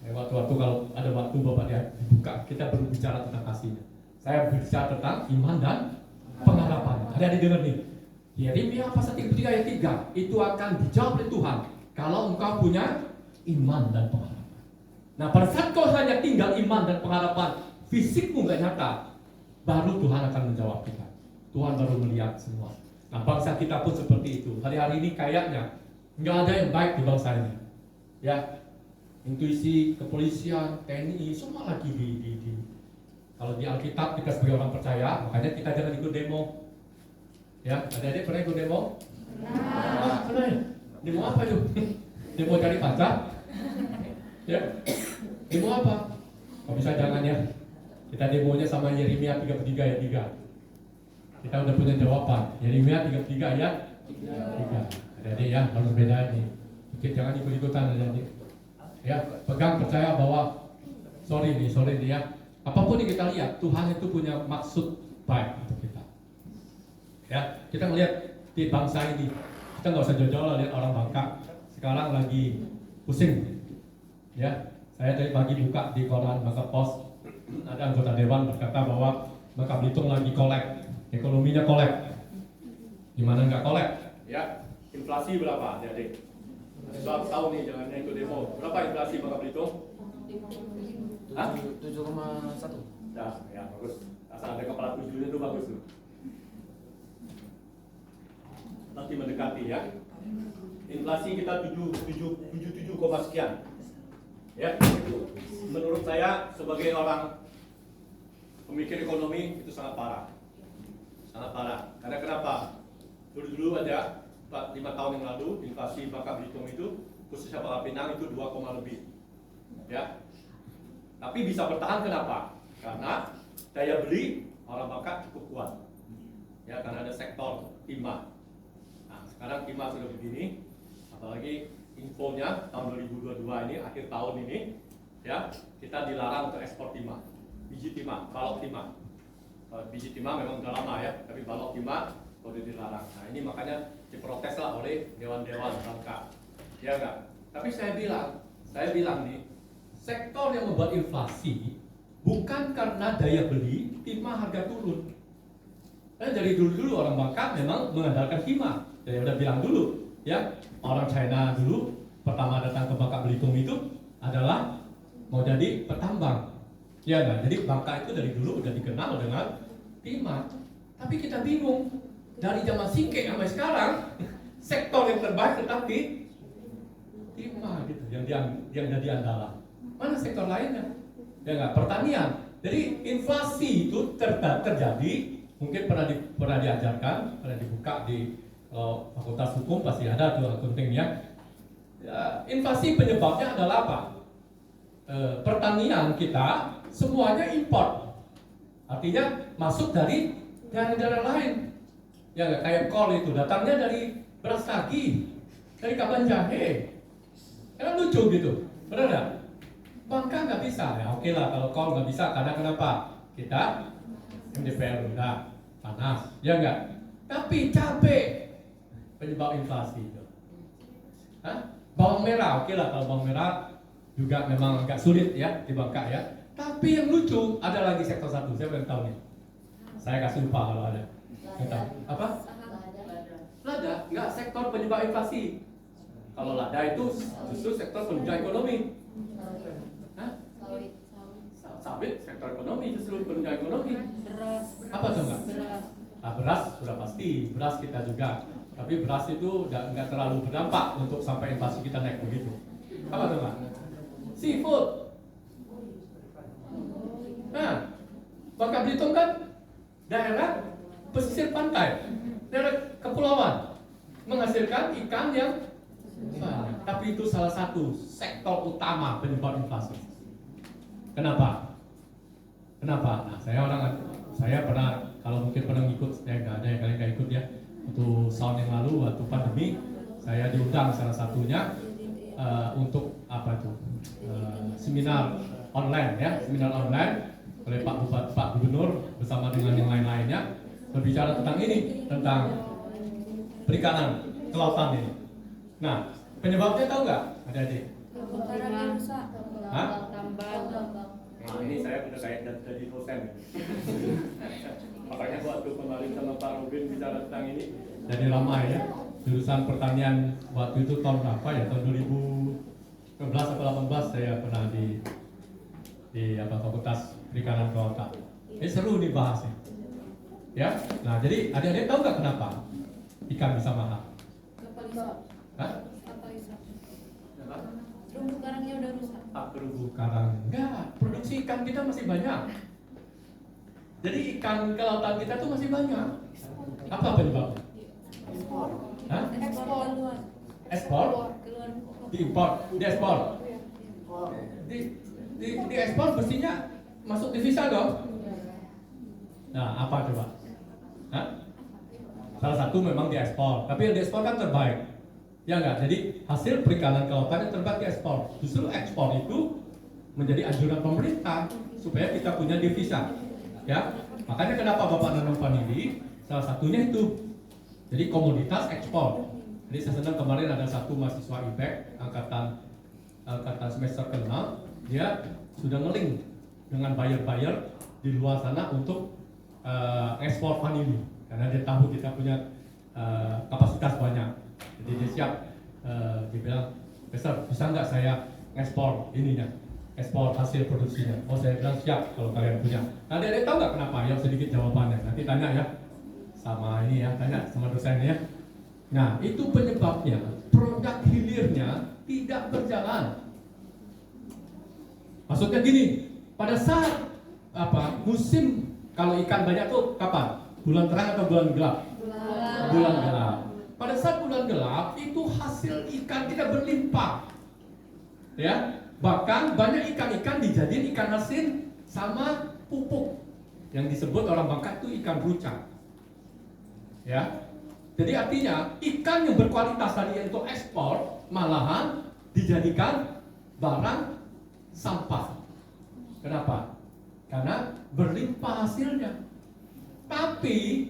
Waktu-waktu kalau ada waktu Bapak dia dibuka, kita baru bicara tentang kasihnya. Saya berbicara tentang iman dan pengharapan. Ada dengar nih. Yeremia pasal 33 ayat 3 itu akan dijawab oleh Tuhan kalau engkau punya iman dan pengharapan. Nah, pada saat kau hanya tinggal iman dan pengharapan, fisikmu nggak nyata, baru Tuhan akan menjawab kita. Tuhan baru melihat semua. Nah, bangsa kita pun seperti itu. Hari-hari ini kayaknya nggak ada yang baik di bangsa ini. Ya, intuisi, kepolisian, TNI, semua lagi kalau di Alkitab kita sebagai orang percaya, makanya kita jangan ikut demo. Ya, adik-adik pernah ikut demo? Pernah ya? Demo apa itu? Demo cari pacar? Ya, demo apa? Kalau bisa jangan ya. Kita demonya sama Yeremia 33 ayat 3. Kita udah punya jawaban. Yeremia 33 ayat 3. Adik-adik ya, harus beda ini. Jangan ikut-ikutan adik-adik. Ya, pegang percaya bahwa sorry nih ya. Apapun yang kita lihat, Tuhan itu punya maksud baik untuk kita. Ya, kita melihat di bangsa ini, kita nggak usah jauh-jauh lihat orang Bangka. Sekarang lagi pusing. Ya, saya tadi pagi buka di koran Bangka Post, ada anggota dewan berkata bahwa Bangka Belitung lagi kolek, ekonominya kolek. Gimana nggak kolek? Ya, inflasi berapa, adik-adik? Soal tahu nih, jangan ikut demo. Berapa inflasi Bangka Belitung? 7,1. Ya, bagus. Asal ada kepala tujuhnya itu bagus tuh. Nanti mendekati ya. Inflasi kita 77, sekian. Ya, itu menurut saya sebagai orang pemikir ekonomi itu sangat parah. Sangat parah. Karena kenapa? Dulu aja 5 tahun yang lalu inflasi Bangka Belitung itu khususnya Bangka Pinang itu 2, lebih. Ya. Tapi bisa bertahan kenapa? Karena daya beli orang Bangka cukup kuat. Ya, karena ada sektor timah. Nah, sekarang timah sudah begini, apalagi infonya tahun 2022 ini, akhir tahun ini, ya, kita dilarang untuk ekspor timah. Biji timah, balok timah. Biji timah memang udah lama ya, tapi balok timah sudah dilarang. Nah, ini makanya diproteslah oleh dewan-dewan Bangka. Ya enggak? Tapi saya bilang nih, sektor yang membuat inflasi bukan karena daya beli timah harga turun. Dari dulu orang Bangka memang mengandalkan timah. Saya udah bilang dulu, ya, orang China dulu pertama datang ke Bangka Belitung itu adalah mau jadi petambang. Ya enggak? Jadi Bangka itu dari dulu udah dikenal dengan timah. Tapi kita bingung, dari zaman Singke sampai sekarang sektor yang terbaik tetapi timah gitu yang jadi andalan. Mana sektor lainnya? Ya enggak, pertanian. Jadi inflasi itu terjadi Mungkin pernah diajarkan, pernah dibuka di fakultas hukum pasti ada tuh accounting-nya. Ya, inflasi penyebabnya adalah apa? Pertanian kita semuanya import, artinya masuk dari daerah-daerah lain. Ya nggak, kayak kol itu datangnya dari beras kaki, dari kaban jahe. Kan lucu gitu, benar nggak? Bangka nggak bisa, ya oke lah kalau kol nggak bisa karena kenapa? Kita MDPR udah panas, ya nggak? Tapi cabai penyebab inflasi itu. Hah? Bawang merah, oke lah kalau bawang merah juga memang agak sulit ya di Bangka ya. Tapi yang lucu ada lagi sektor satu, siapa yang tahu nih? Saya kasih lupa kalau ada. Yang tahu. Apa? Lada, enggak sektor penyebab inflasi. Kalau lada itu justru sektor penunjang ekonomi. Hah? Sawit sektor ekonomi justru penunjang ekonomi. Apa tuh enggak? Beras sudah pasti, beras kita juga. Tapi beras itu nggak terlalu berdampak untuk sampai inflasi kita naik begitu. Apa tuh Pak? Seafood. Nah, Bangka Belitung kan daerah pesisir pantai, daerah kepulauan, menghasilkan ikan yang banyak. Tapi itu salah satu sektor utama penyebab inflasi. Kenapa? Nah, saya pernah, kalau mungkin pernah ngikut, saya nggak ada yang kalian nggak ikut ya. Untuk tahun yang lalu waktu pandemi saya diundang salah satunya untuk apa itu seminar online ya, seminar online oleh Pak Bupati, Pak Gubernur bersama dengan yang lain-lainnya berbicara tentang ini, tentang perikanan kelautan ini. Nah, penyebabnya tahu nggak? Adik-adik? Hah? Nah, ini saya udah kayak jadi dosen. Makanya waktu kemarin sama Pak Robin bicara tentang ini jadi ramai ya. Jurusan pertanian waktu itu tahun berapa ya? Tahun 2019 atau 18 saya pernah di Fakultas Perikanan Kelautan. Ini seru nih bahasnya. Ya. Nah, jadi adik-adik tahu nggak kenapa ikan bisa mahal? Hah? Terumbu karangnya udah rusak. Terumbu karang. Enggak, produksi ikan kita masih banyak. Jadi ikan kelautan kita tuh masih banyak. Apa penyebabnya? Hah? Ekspor? Diimpor, diekspor. Di ekspor mestinya masuk devisa dong. Nah, apa coba? Hah? Salah satu memang diekspor, tapi yang diekspor kan terbaik. Ya enggak, jadi hasil perikanan kelautan yang terbaik diekspor. Justru ekspor itu menjadi anjuran pemerintah supaya kita punya devisa. Ya, makanya kenapa Bapak nanam vanili? Salah satunya itu. Jadi komoditas ekspor. Jadi saya senang kemarin ada satu mahasiswa IPEK angkatan semester ke-6, dia sudah ngeling dengan buyer-buyer di luar sana untuk ekspor vanili karena dia tahu kita punya kapasitas banyak. Jadi dia siap, dia bilang, "Besar, bisa nggak saya ekspor ininya, ekspor hasil produksinya?" Oh, saya bilang siap kalau kalian punya. Nah, dia tahu nggak kenapa? Yang sedikit jawabannya. Nanti tanya ya sama ini ya, tanya sama dosennya ya. Nah, itu penyebabnya produk hilirnya tidak berjalan. Maksudnya gini, pada saat musim kalau ikan banyak tuh kapan? Bulan terang atau bulan gelap? Bulan gelap. Pada saat bulan gelap itu hasil ikan tidak berlimpah. Ya, bahkan banyak ikan-ikan dijadiin ikan asin sama pupuk yang disebut orang Bangka itu ikan ruca. Ya, jadi artinya ikan yang berkualitas tadi untuk ekspor malahan dijadikan barang sampah. Kenapa? Karena berlimpah hasilnya, tapi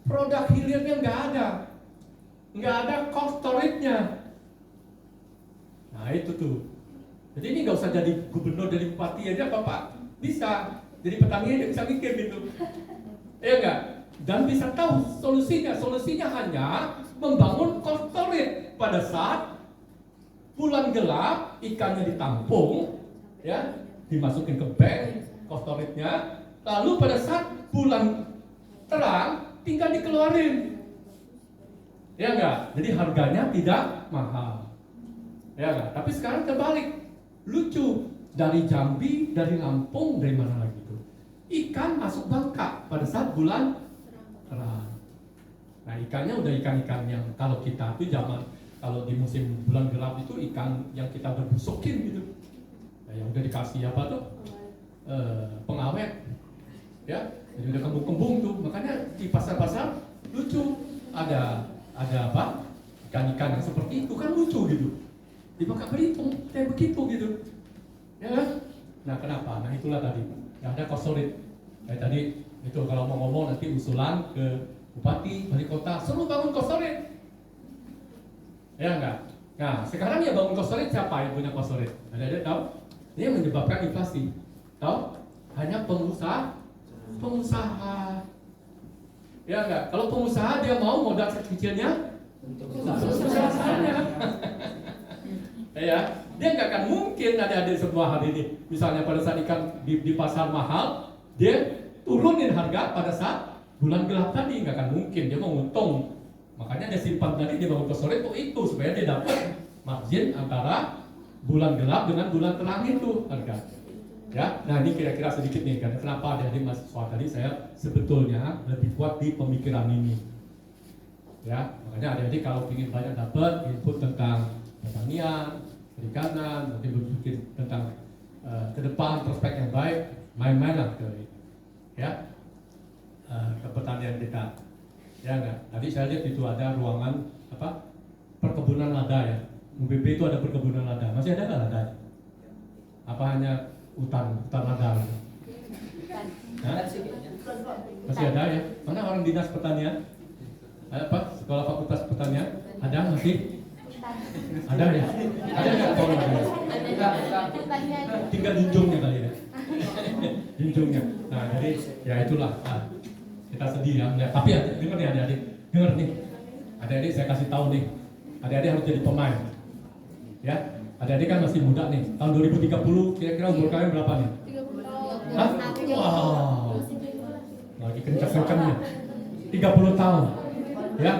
produk hilirnya nggak ada cold storage-nya. Nah itu tuh. Jadi ini nggak usah jadi gubernur, jadi bupati aja Bapak bisa. Jadi petani aja bisa mikir gitu. Ya enggak? Dan bisa tahu solusinya. Solusinya hanya membangun cold storage. Pada saat bulan gelap ikannya ditampung, ya, dimasukin ke bank cold storage-nya. Lalu pada saat bulan terang tinggal dikeluarin. Ya enggak? Jadi harganya tidak mahal. Ya enggak? Tapi sekarang terbalik. Lucu, dari Jambi, dari Lampung, dari mana lagi tuh? Ikan masuk Bangka pada saat bulan terang. Nah ikannya udah ikan-ikan yang kalau kita tuh kalau di musim bulan gelap itu ikan yang kita berbusukin gitu. Nah, yang udah dikasih apa tuh pengawet, ya, jadi udah kembung-kembung tuh. Makanya di pasar-pasar lucu ada apa ikan-ikan yang seperti itu kan lucu gitu. Di Bangka Belitung kayak begitu gitu, ya kan? Nah kenapa? Nah itulah tadi, ya ada kosorit. Kayak tadi itu kalau mau ngomong nanti usulan ke bupati, wali kota, suruh bangun kosorit. Ya enggak? Nah, sekarang ya bangun kosorit siapa yang punya kosorit? Ada tahu? Ini yang menyebabkan inflasi. Tahu? Hanya pengusaha. Ya enggak? Kalau pengusaha dia mau modal kecilnya untuk usahanya. Ya, dia enggak akan mungkin ada sebuah hari ini. Misalnya pada saat ikan di pasar mahal, dia turunin harga pada saat bulan gelap tadi, enggak akan mungkin. Dia mau untung. Makanya dia simpan tadi di bangun kosorit itu supaya dia dapat margin antara bulan gelap dengan bulan terang itu harga. Ya, nah ini kira-kira sedikit nih karena kenapa adik-adik mahasiswa tadi saya sebetulnya lebih kuat di pemikiran ini. Ya, makanya adik-adik kalau ingin banyak dapat input tentang pertanian, perikanan, nanti berpikir tentang ke depan prospek yang baik, main-mainlah ke pertanian kita. Ya enggak, tadi saya lihat itu ada ruangan apa perkebunan lada ya. UBB itu ada perkebunan lada, masih ada nggak lada? Apa hanya hutan lada? Hah? Masih ada ya? Mana orang dinas pertanian? Apa? Sekolah fakultas pertanian? Ada masih? Ada ya? Ada nggak sekolah? Tinggal junjungnya kali ya. Junjungnya. Nah jadi ya itulah. Kita sedih ya, tapi ya, dengar nih adik-adik, dengar nih, adik-adik saya kasih tahu nih, adik-adik harus jadi pemain, ya, adik-adik kan masih muda nih, tahun 2030 kira-kira umur kalian berapa nih? 30 tahun. Hah? Wow, lagi kencang-kencangnya, 30 tahun, ya,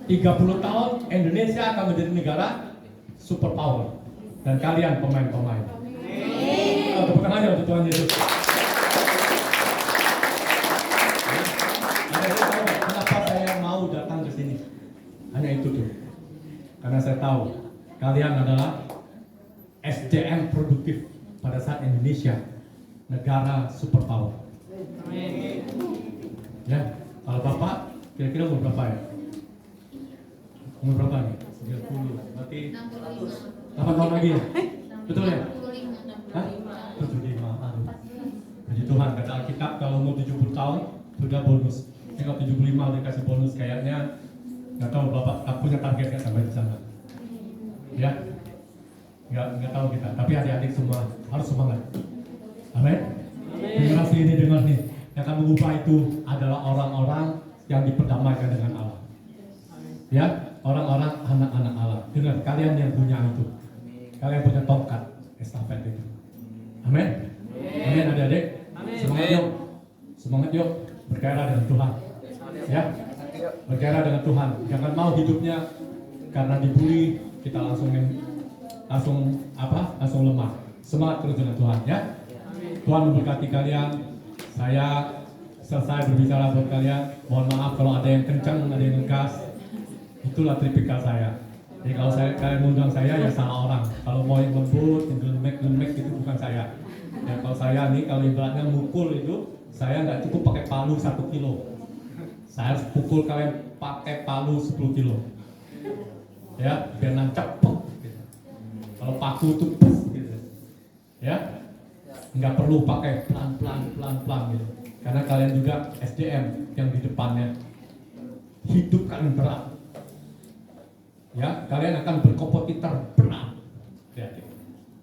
30 tahun Indonesia akan menjadi negara superpower, dan kalian pemain-pemain. Tepuk tangan aja untuk Tuhan Yesus. Kenapa saya mau datang ke sini? Hanya itu tuh. Karena saya tahu kalian adalah SDM produktif pada saat Indonesia negara superpower. Ya, kalau Bapak kira-kira umur berapa ya? Umur berapa nih? 90. Berarti 8 tahun lagi ya? Betul ya? Hah? 75. Aduh. Puji Tuhan, kata Alkitab kalau umur 70 tahun sudah bonus. Kalau 75 udah kasih bonus kayaknya nggak tahu Bapak punya target nggak sampai di sana? Ya, nggak tahu kita. Tapi adik-adik semua harus semangat. Amin. Generasi ini dengar nih, yang akan mengubah itu adalah orang-orang yang diperdamaikan dengan Allah. Ya, orang-orang anak-anak Allah. Dengar, kalian yang punya itu, kalian punya tongkat estafet itu. Amin. Amin adik-adik. Semangat yuk, semangat yuk. Bergairah dengan Tuhan, ya, bergairah dengan Tuhan. Jangan mau hidupnya karena dibully kita langsung lemah. Semangat terus dengan Tuhan, ya. Tuhan memberkati kalian. Saya selesai berbicara buat kalian. Mohon maaf kalau ada yang kencang, ada yang ngegas. Itulah tipikal saya. Jadi kalau kalian mengundang saya ya salah orang. Kalau mau yang lembut, yang gelemek itu bukan saya. Ya kalau saya nih, kalau ibaratnya mukul itu, saya nggak cukup pakai palu 1 kilo. Saya harus pukul kalian pakai palu 10 kilo. Ya, biar nancap. Gitu. Kalau paku itu gitu. Ya, nggak perlu pakai pelan-pelan gitu. Karena kalian juga SDM yang di depannya. Hidup kalian berat. Ya, kalian akan berkompetitor berat. Ya.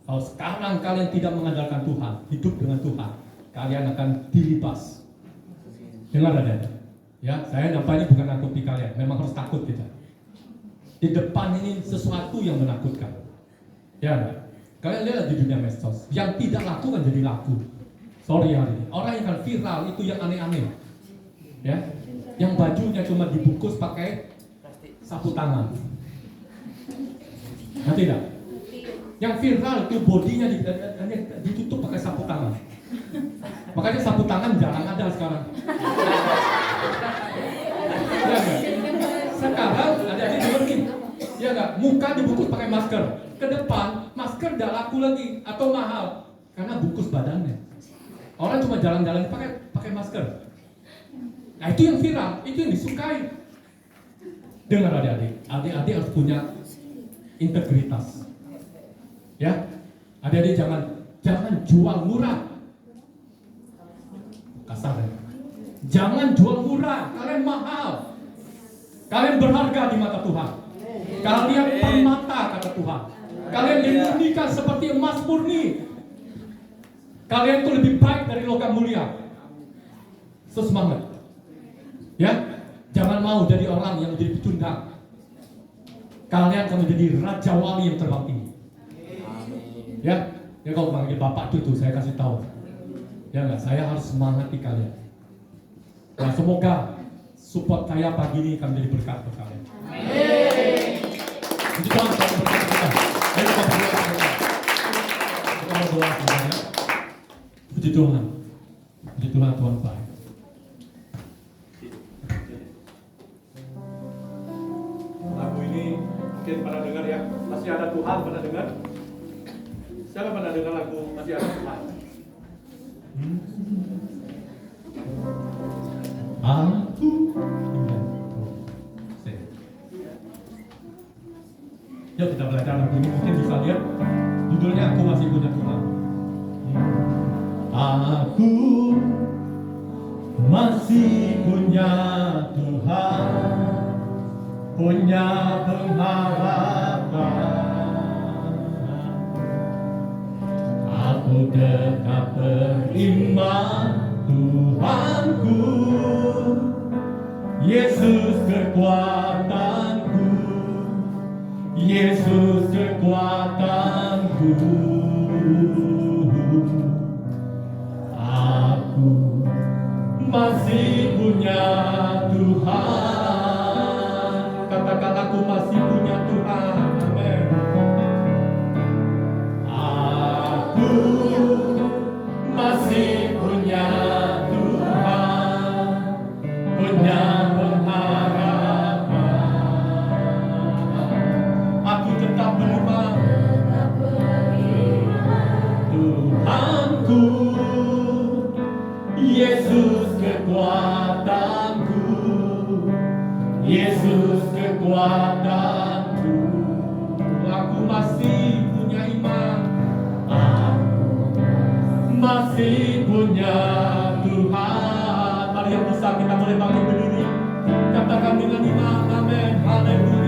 Kalau sekarang kalian tidak mengandalkan Tuhan, hidup dengan Tuhan, kalian akan dilibas. Dengar ada? Ya, saya nampaknya bukan nakuti kalian, memang harus takut kita. Di depan ini sesuatu yang menakutkan. Ya, kalian lihat di dunia medsos, yang tidak laku kan jadi laku. Sorry hari ini, orang yang akan viral itu yang aneh-aneh. Ya, yang bajunya cuma dibungkus pakai sapu tangan. Nanti tidak? Yang viral itu bodinya ditutup pakai sapu tangan. Makanya sapu tangan jarang ada sekarang. muka dibungkus pakai masker. Ke depan masker tidak laku lagi atau mahal karena bungkus badannya. Orang cuma jalan-jalan pakai masker. Nah itu yang viral, itu yang disukai. Dengar adik-adik harus punya integritas. Ya, adik-adik jangan jual murah. Kasar ya. Jangan jual murah, kalian mahal. Kalian berharga di mata Tuhan. Kalian permata kata Tuhan. Kalian dimurnikan seperti emas murni. Kalian itu lebih baik dari logam mulia. Sesemangat. Ya, jangan mau jadi orang yang menjadi pecundang. Kalian akan menjadi raja wali yang terbang tinggi. Ya, kalau panggil bapak itu saya kasih tahu. Ya enggak, saya harus semangati kalian. Nah, semoga support saya pagi ini akan menjadi berkat untuk kalian. Puji Tuhan, selalu berkat kita. Ayo kita berdoa. Kita berdoa semuanya. Puji Tuhan. Puji Tuhan, Tuhan baik. Lagu ini mungkin pernah dengar ya. Masih ada Tuhan, pernah dengar? Siapa pernah dengar lagu Masih Ada Tuhan? Aku Yuk kita belajar lagu ini, mungkin bisa lihat judulnya Aku Masih Punya Tuhan. Aku masih punya Tuhan, punya pengharapan. Aku tetap beriman Tuhanku, Yesus kekuatanku, Yesus kekuatanku. Aku masih punya Tuhan. Katakan aku masih punya Tuhan. Amin. Aku masih punya Tuhan, punya pengharapan. Aku tetap beriman Tuhanku, Yesus kekuatanku, Yesus kekuatanku. Aku masih punya iman, masih punya Tuhan. Mari yang bisa kita mulai bangkit berdiri, katakan dengan iman, amin, haleluya.